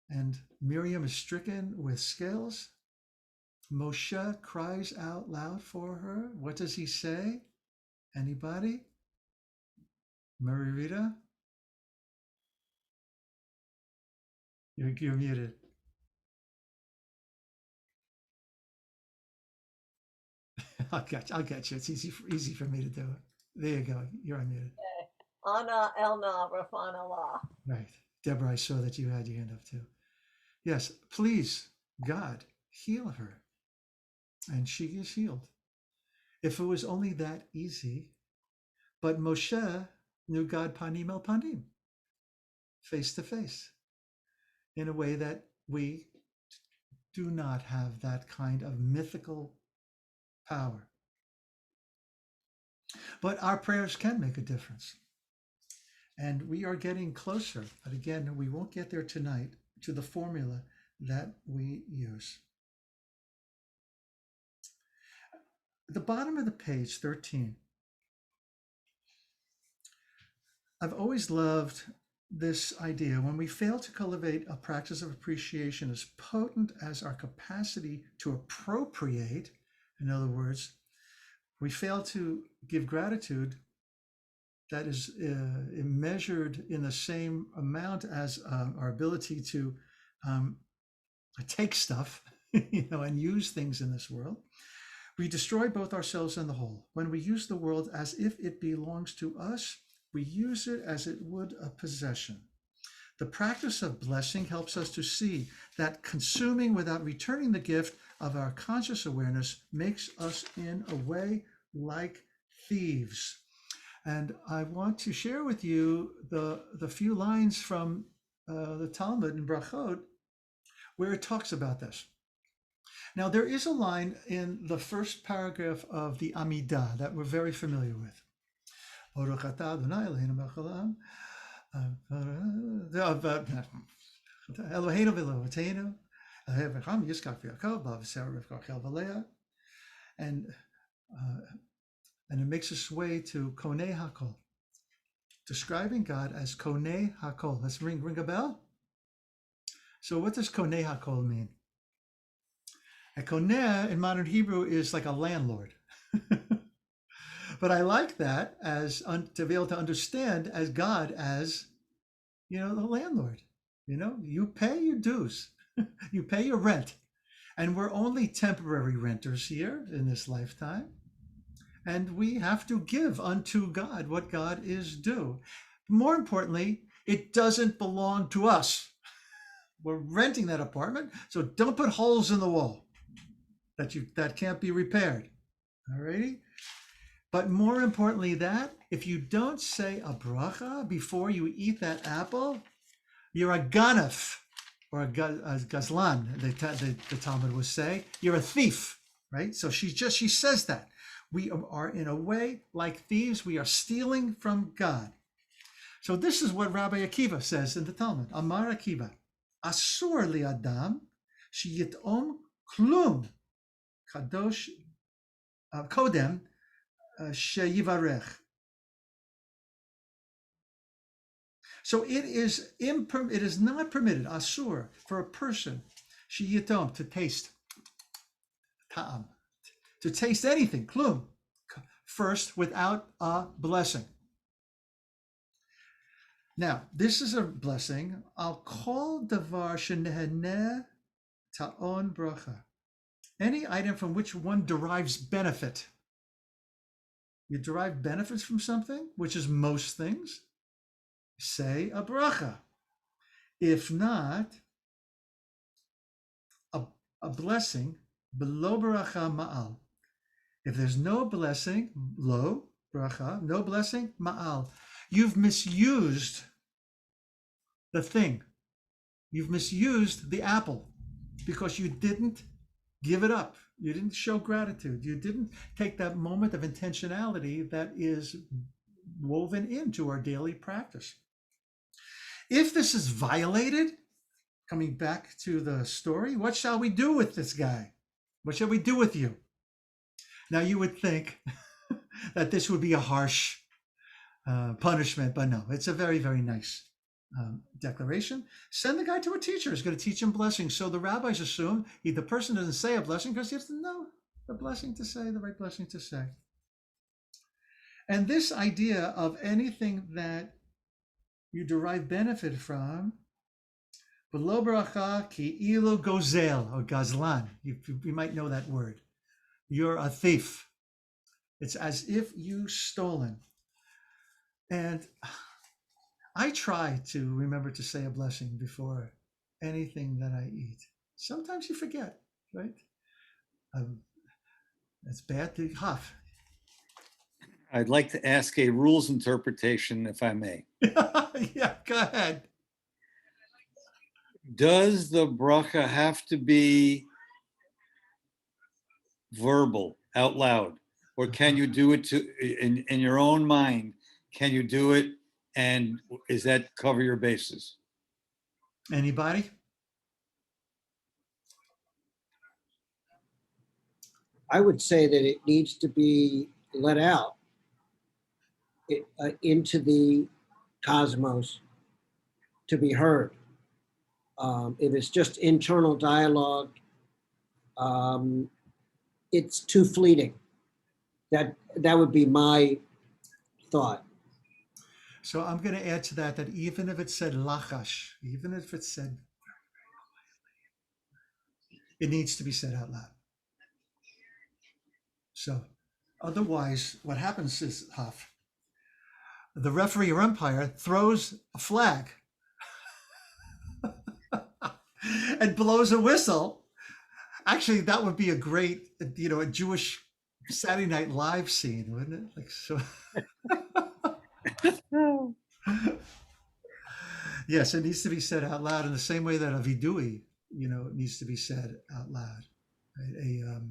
And Miriam is stricken with scales. Moshe cries out loud for her. What does he say? Anybody? Margarita? You're muted. I'll get you. It's easy for me to do it. There you go. You're unmuted.
Ana Elna Rafana La.
Right. Deborah, I saw that you had your hand up too. Yes, please, God, heal her. And she is healed. If it was only that easy, but Moshe knew God panim el panim, face to face, in a way that we do not have that kind of mythical power. But our prayers can make a difference. And we are getting closer, but again, we won't get there tonight, to the formula that we use. At the bottom of the page, 13, I've always loved this idea. When we fail to cultivate a practice of appreciation as potent as our capacity to appropriate, in other words, we fail to give gratitude that is measured in the same amount as our ability to take stuff, and use things in this world. We destroy both ourselves and the whole. When we use the world as if it belongs to us, we use it as it would a possession. The practice of blessing helps us to see that consuming without returning the gift of our conscious awareness makes us, in a way, like thieves. And I want to share with you the few lines from the Talmud in Brachot where it talks about this. Now, there is a line in the first paragraph of the Amidah that we're very familiar with. Baruch atah Adonai Eloheinu melech haolam, Eloheinu v'Eloheinu, Avraham, Yitzchak v'Yaakov, Ba'avasar Rivka Rachel v'Leah, and it makes its way to Konei Hakol, describing God as Konei Hakol. Let's ring a bell. So what does Konei Hakol mean? A koneh in modern Hebrew is like a landlord. But I like that as to be able to understand as God as, the landlord. You pay your dues, you pay your rent. And we're only temporary renters here in this lifetime. And we have to give unto God what God is due. More importantly, it doesn't belong to us. We're renting that apartment, so don't put holes in the wall that can't be repaired. All righty? But more importantly, that if you don't say a bracha before you eat that apple, you're a ganef, or a gazlan, the Talmud would say. You're a thief, right? So she says that. We are in a way like thieves. We are stealing from God. So this is what Rabbi Akiva says in the Talmud. Amar Akiva, asur li'adam sheyitom klum kadosh kodem sheyivarech. So it is not permitted, asur, for a person sheyitom, to taste ta'am, to taste anything, klum, first without a blessing. Now, this is a blessing. I'll call davar sheneheneh ta'on bracha. Any item from which one derives benefit. You derive benefits from something, which is most things, say a bracha. If not, a blessing, below bracha ma'al. If there's no blessing, lo bracha, no blessing, ma'al. You've misused the thing. You've misused the apple because you didn't give it up. You didn't show gratitude. You didn't take that moment of intentionality that is woven into our daily practice. If this is violated, coming back to the story, what shall we do with this guy? What shall we do with you? Now you would think that this would be a harsh punishment, but no, it's a very, very nice declaration. Send the guy to a teacher who's going to teach him blessings. So the rabbis assume the person doesn't say a blessing because he has to know the blessing to say, the right blessing to say. And this idea of anything that you derive benefit from, V'lo bracha ki ilu gozel or gazlan. You might know that word. You're a thief. It's as if you stolen. And I try to remember to say a blessing before anything that I eat. Sometimes you forget, right? That's bad to huff.
I'd like to ask a rules interpretation, if I may.
Yeah, go ahead.
Does the bracha have to be verbal, out loud? Or can you do it in your own mind? Can you do it? And is that cover your bases?
Anybody?
I would say that it needs to be let out into the cosmos to be heard. If it's just internal dialogue, it's too fleeting. That would be my thought.
So I'm going to add to that even if it said lachash, even if it said, it needs to be said out loud. So otherwise, what happens is, Huff, the referee or umpire throws a flag and blows a whistle. Actually, that would be a great, a Jewish Saturday Night Live scene, wouldn't it? Like so. Yes, it needs to be said out loud in the same way that a vidui, needs to be said out loud. Right?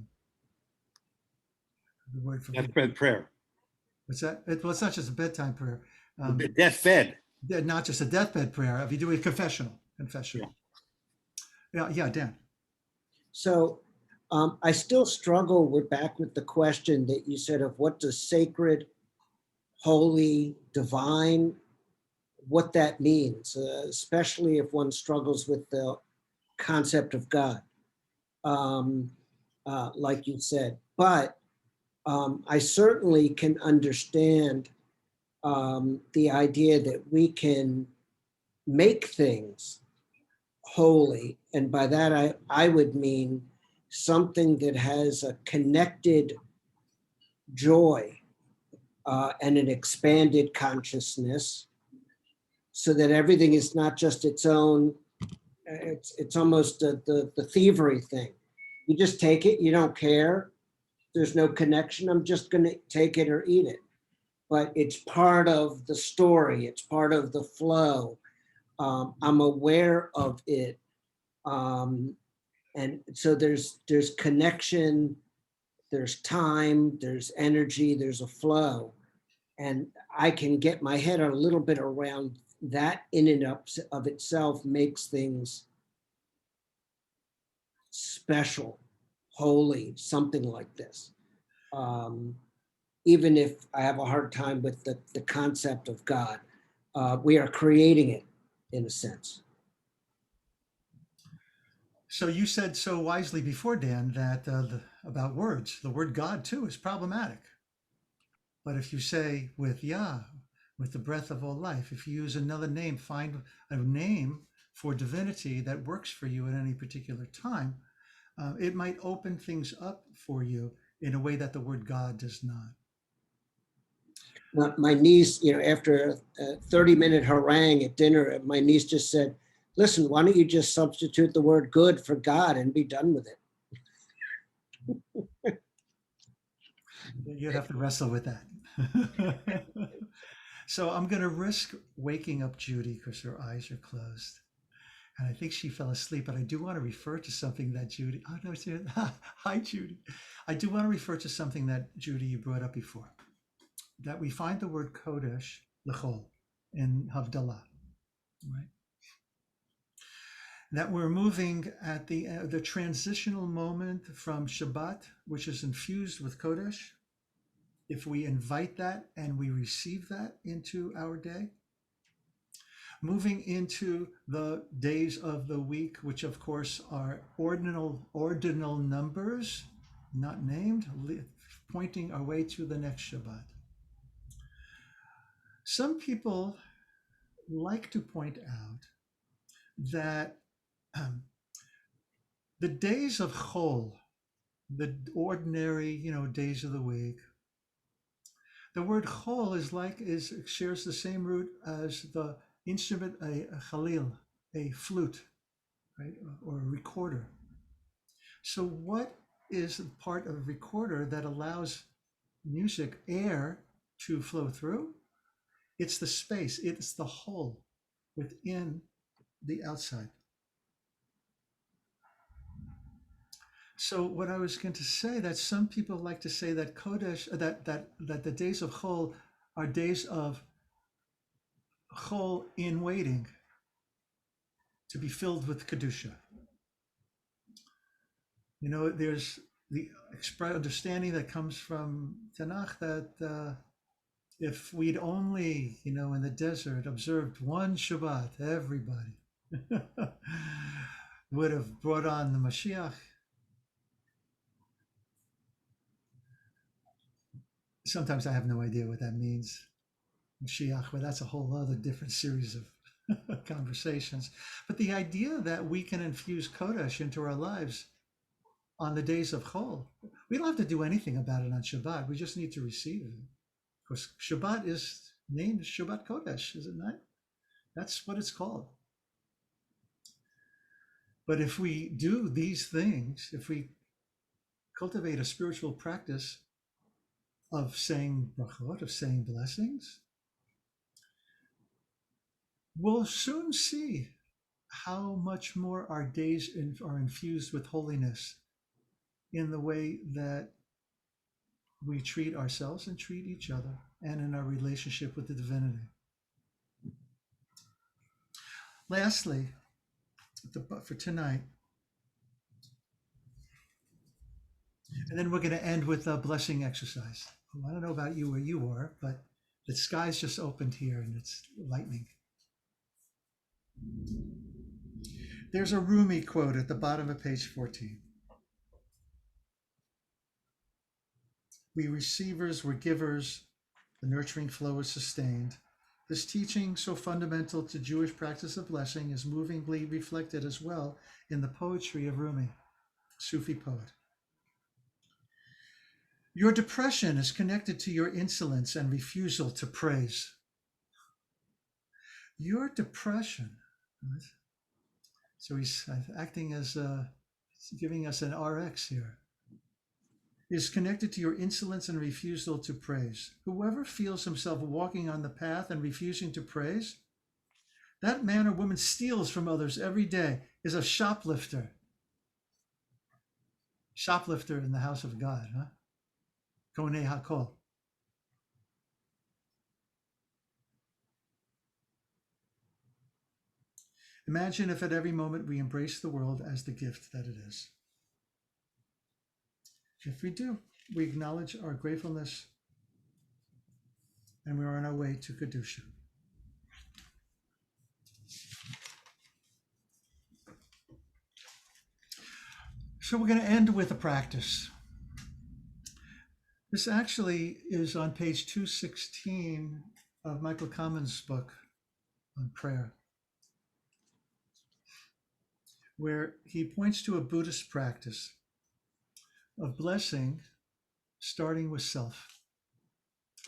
The word for
Deathbed prayer.
What's that? Well, it's not just a bedtime prayer.
Deathbed.
Not just a deathbed prayer. A vidui confessional. Yeah, Dan.
So I still struggle back with the question that you said of what does sacred, holy, divine, what that means, especially if one struggles with the concept of God, like you said. But I certainly can understand the idea that we can make things holy. And by that, I would mean something that has a connected joy and an expanded consciousness, so that everything is not just its own. It's almost the thievery thing. You just take it, you don't care. There's no connection. I'm just going to take it or eat it. But it's part of the story. It's part of the flow. I'm aware of it. And so there's connection, there's time, there's energy, there's a flow. And I can get my head a little bit around that in and of itself makes things special, holy, something like this. Even if I have a hard time with the concept of God, we are creating it in a sense.
So you said so wisely before, Dan, that about words, the word God too is problematic. But if you say with Yah, with the breath of all life, if you use another name, find a name for divinity that works for you at any particular time, it might open things up for you in a way that the word God does not.
My niece, after a 30-minute harangue at dinner, my niece just said, listen, why don't you just substitute the word good for God and be done with it?
You'd have to wrestle with that. So I'm going to risk waking up Judy because her eyes are closed. And I think she fell asleep, but I do want to refer to something that Judy, oh no, hi Judy. I do want to refer to something that Judy, you brought up before, that we find the word Kodesh, L'chol, in Havdalah, right? that we're moving at the transitional moment from Shabbat, which is infused with Kodesh. If we invite that and we receive that into our day, moving into the days of the week, which of course are ordinal numbers, not named, pointing our way to the next Shabbat. Some people like to point out that the days of Chol, the ordinary, days of the week, the word Chol shares the same root as the instrument, a chalil, a flute, right, or a recorder. So what is part of a recorder that allows music, air, to flow through? It's the space, it's the hole within the outside. So what I was going to say, that some people like to say that Kodesh, that the days of Chol are days of Chol in waiting to be filled with Kedusha. There's the understanding that comes from Tanakh that if we'd only, in the desert, observed one Shabbat, everybody would have brought on the Mashiach. Sometimes I have no idea what that means, Mashiach, but that's a whole other different series of conversations. But the idea that we can infuse Kodesh into our lives on the days of Chol, we don't have to do anything about it on Shabbat. We just need to receive it. Of course, Shabbat is named Shabbat Kodesh, is it not? That's what it's called. But if we do these things, if we cultivate a spiritual practice of saying brachot, of saying blessings, we'll soon see how much more our days are infused with holiness in the way that we treat ourselves and treat each other, and in our relationship with the divinity. Lastly, for tonight, and then we're going to end with a blessing exercise. I don't know about you where you are, but the sky's just opened here and it's lightning. There's a Rumi quote at the bottom of page 14. We receivers were givers, the nurturing flow is sustained. This teaching, so fundamental to Jewish practice of blessing, is movingly reflected as well in the poetry of Rumi, Sufi poet. Your depression is connected to your insolence and refusal to praise. Your depression, right? So he's acting as giving us an RX here, is connected to your insolence and refusal to praise. Whoever feels himself walking on the path and refusing to praise, that man or woman steals from others every day, is a shoplifter. Shoplifter in the house of God, huh? Konei Hakol. Imagine if at every moment we embrace the world as the gift that it is. If we do, we acknowledge our gratefulness and we are on our way to Kedusha. So we're going to end with a practice. This actually is on page 216 of Michael Common's book on prayer, where he points to a Buddhist practice of blessing starting with self.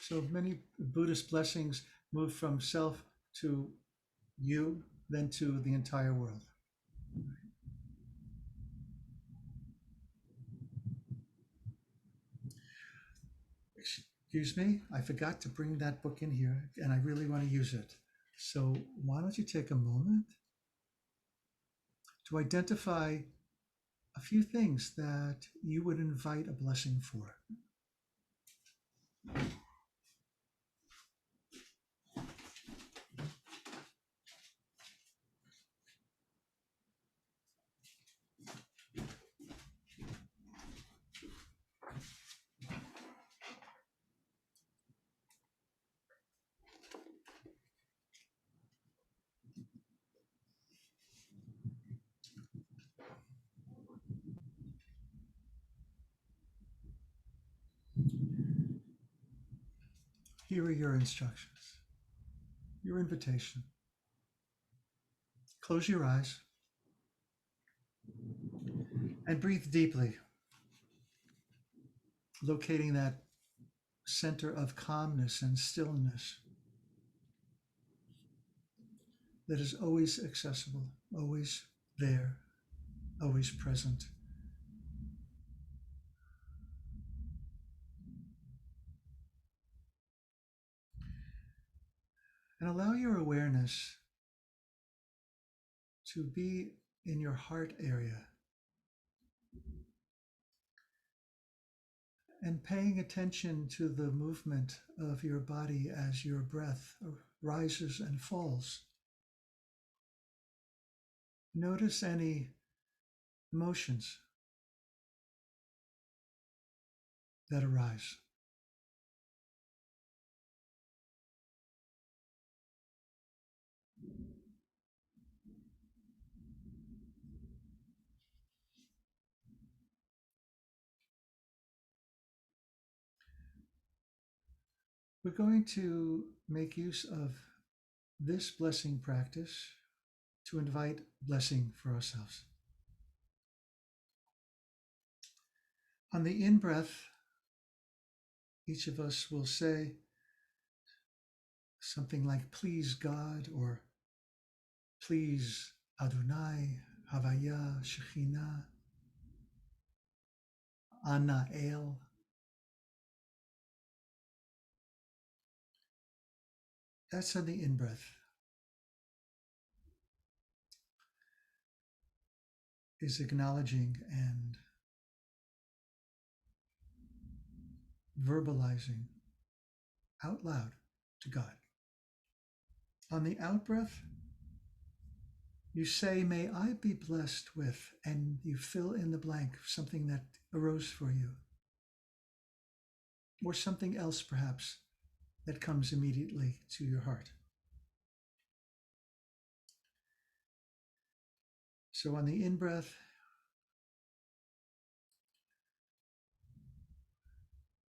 So many Buddhist blessings move from self to you, then to the entire world. Excuse me, I forgot to bring that book in here, and I really want to use it. So why don't you take a moment to identify a few things that you would invite a blessing for. Here are your instructions, your invitation. Close your eyes and breathe deeply, locating that center of calmness and stillness that is always accessible, always there, always present. And allow your awareness to be in your heart area and paying attention to the movement of your body as your breath rises and falls. Notice any emotions that arise. We're going to make use of this blessing practice to invite blessing for ourselves. On the in-breath, each of us will say something like, please God, or please Adonai, Havaya, Shekhinah, Ana El. That's on the in-breath. Is acknowledging and verbalizing out loud to God. On the out-breath, you say, may I be blessed with, and you fill in the blank, something that arose for you, or something else perhaps that comes immediately to your heart. So on the in-breath,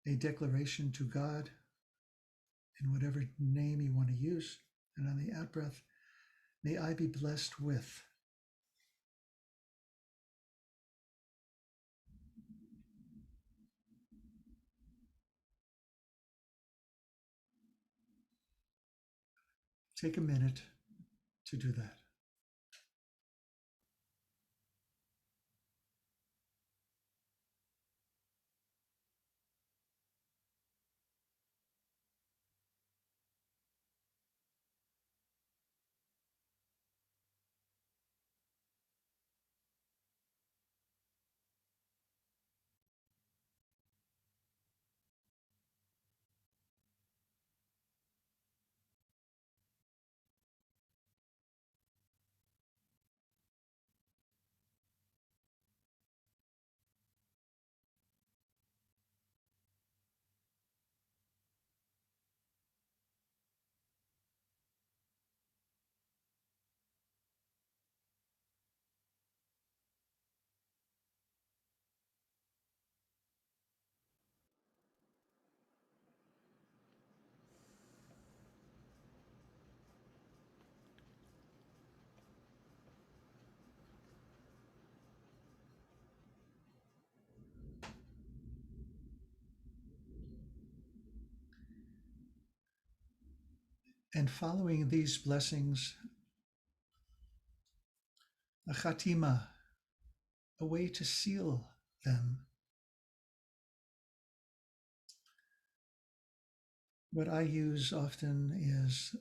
a declaration to God in whatever name you want to use. And on the out-breath, may I be blessed with. Take a minute to do that. And following these blessings, a chatima, a way to seal them. What I use often is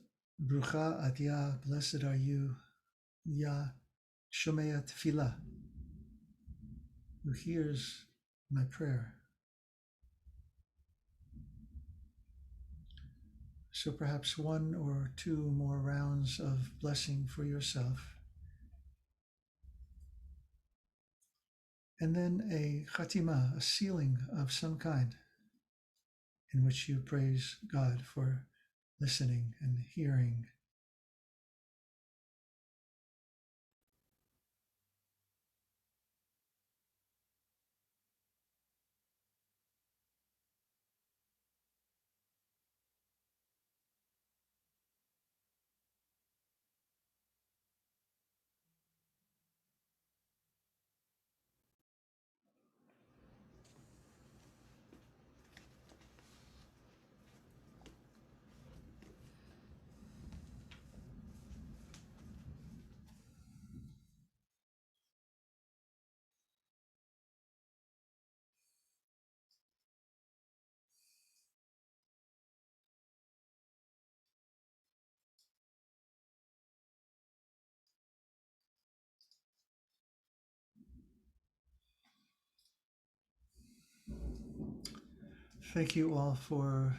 Brucha Atya, blessed are you, Ya Shomea Tefillah, who hears my prayer. So perhaps one or two more rounds of blessing for yourself. And then a chatima, a sealing of some kind, in which you praise God for listening and hearing. Thank you all for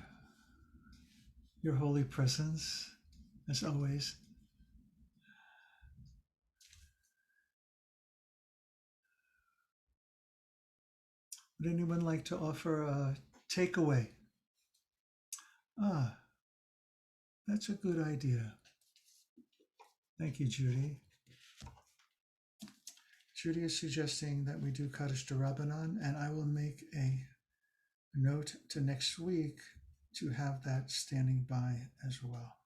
your holy presence, as always. Would anyone like to offer a takeaway? Ah, that's a good idea. Thank you, Judy. Judy is suggesting that we do Kaddish D'Rabbanan, and I will make a note to next week to have that standing by as well.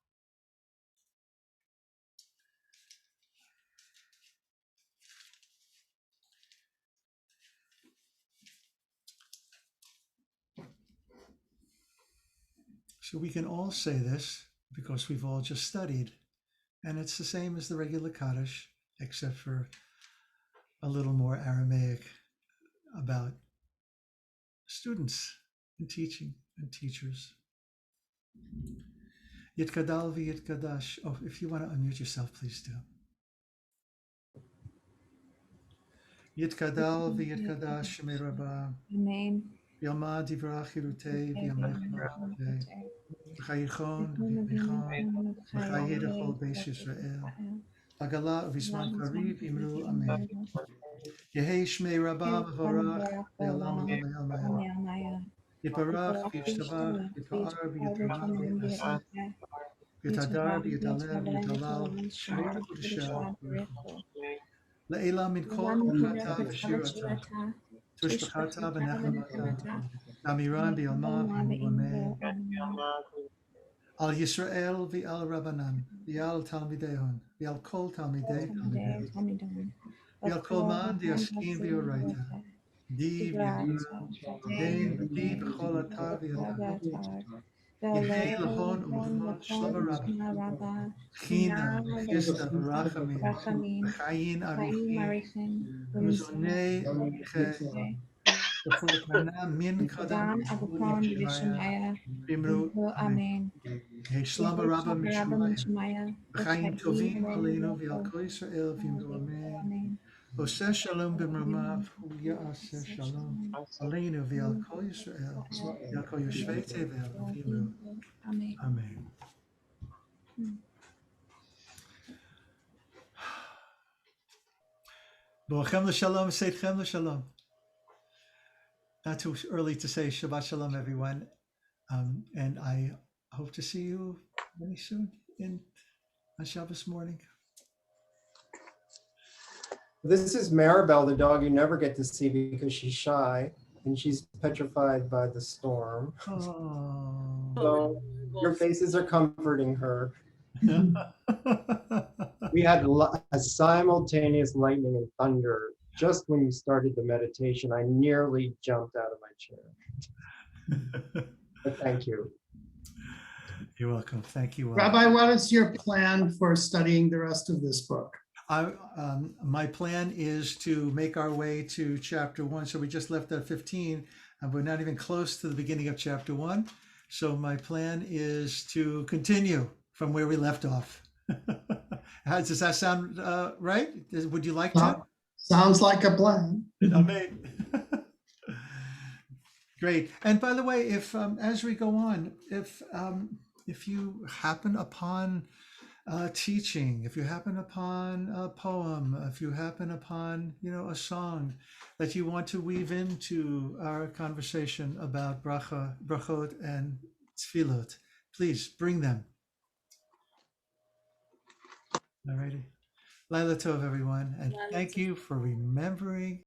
So we can all say this because we've all just studied, and it's the same as the regular Kaddish, except for a little more Aramaic about students and teaching and teachers. Yitkadal v'yitkadash. Oh, if you want to unmute yourself, please do. Yitkadal v'yitkadash shemei Rabbah.
Amen.
Yalma divrach chilutei v'yamecha v'chayichon v'yichon v'chayid echol beis Yisrael. Agala v'zman kariv imru amen. Yehei shmei Rabbah v'varach v'yalam olam hayam. Yiparach v'yishtabach v'yipa'ar v'yitamar v'yaseh. V'yitadar v'yidalel v'yidalal shmei kodeshah. Le'ela min kol brachata v'shirata. Tushbachata v'nechamata. Amiran v'yalma v'yameh. Al Yisrael v'al Rabbanan. V'al Talmidehon. V'al kol Talmidei Talmidehon. V'al kol man di'askin v'yoraita. Di b'chol atar v'yatar. Yehei lehon u'lechon shlama rabba. China v'chista v'rachamim. V'chayin arichim. V'mizonei v'chulkana min kadam v'imru amen. Yehei shlama rabba mishamayim. V'chayin tovim aleinu v'al kol Yisrael v'imru amen. Oseh shalom b'mramav hu ya'aseh shalom aleinu v'al kol Yisrael v'al kol yoshvei tevel v'imru amen. Bo'achem l'shalom, seitchem l'shalom. Not too early to say Shabbat Shalom, everyone. And I hope to see you very soon on Shabbos morning.
This is Maribel, the dog you never get to see because she's shy and she's petrified by the storm.
Oh.
So your faces are comforting her. We had a simultaneous lightning and thunder. Just when you started the meditation, I nearly jumped out of my chair. But thank you.
You're welcome. Thank you all.
Rabbi, what is your plan for studying the rest of this book?
My plan is to make our way to chapter 1. So we just left at 15, and we're not even close to the beginning of chapter 1. So my plan is to continue from where we left off. Does that sound right? Would you like to?
Sounds like a plan.
Amen. Great. And by the way, if as we go on, if you happen upon teaching, if you happen upon a poem, if you happen upon a song that you want to weave into our conversation about brachot and tefillot, please bring them. All righty. Laila Tov, everyone, and thank you for remembering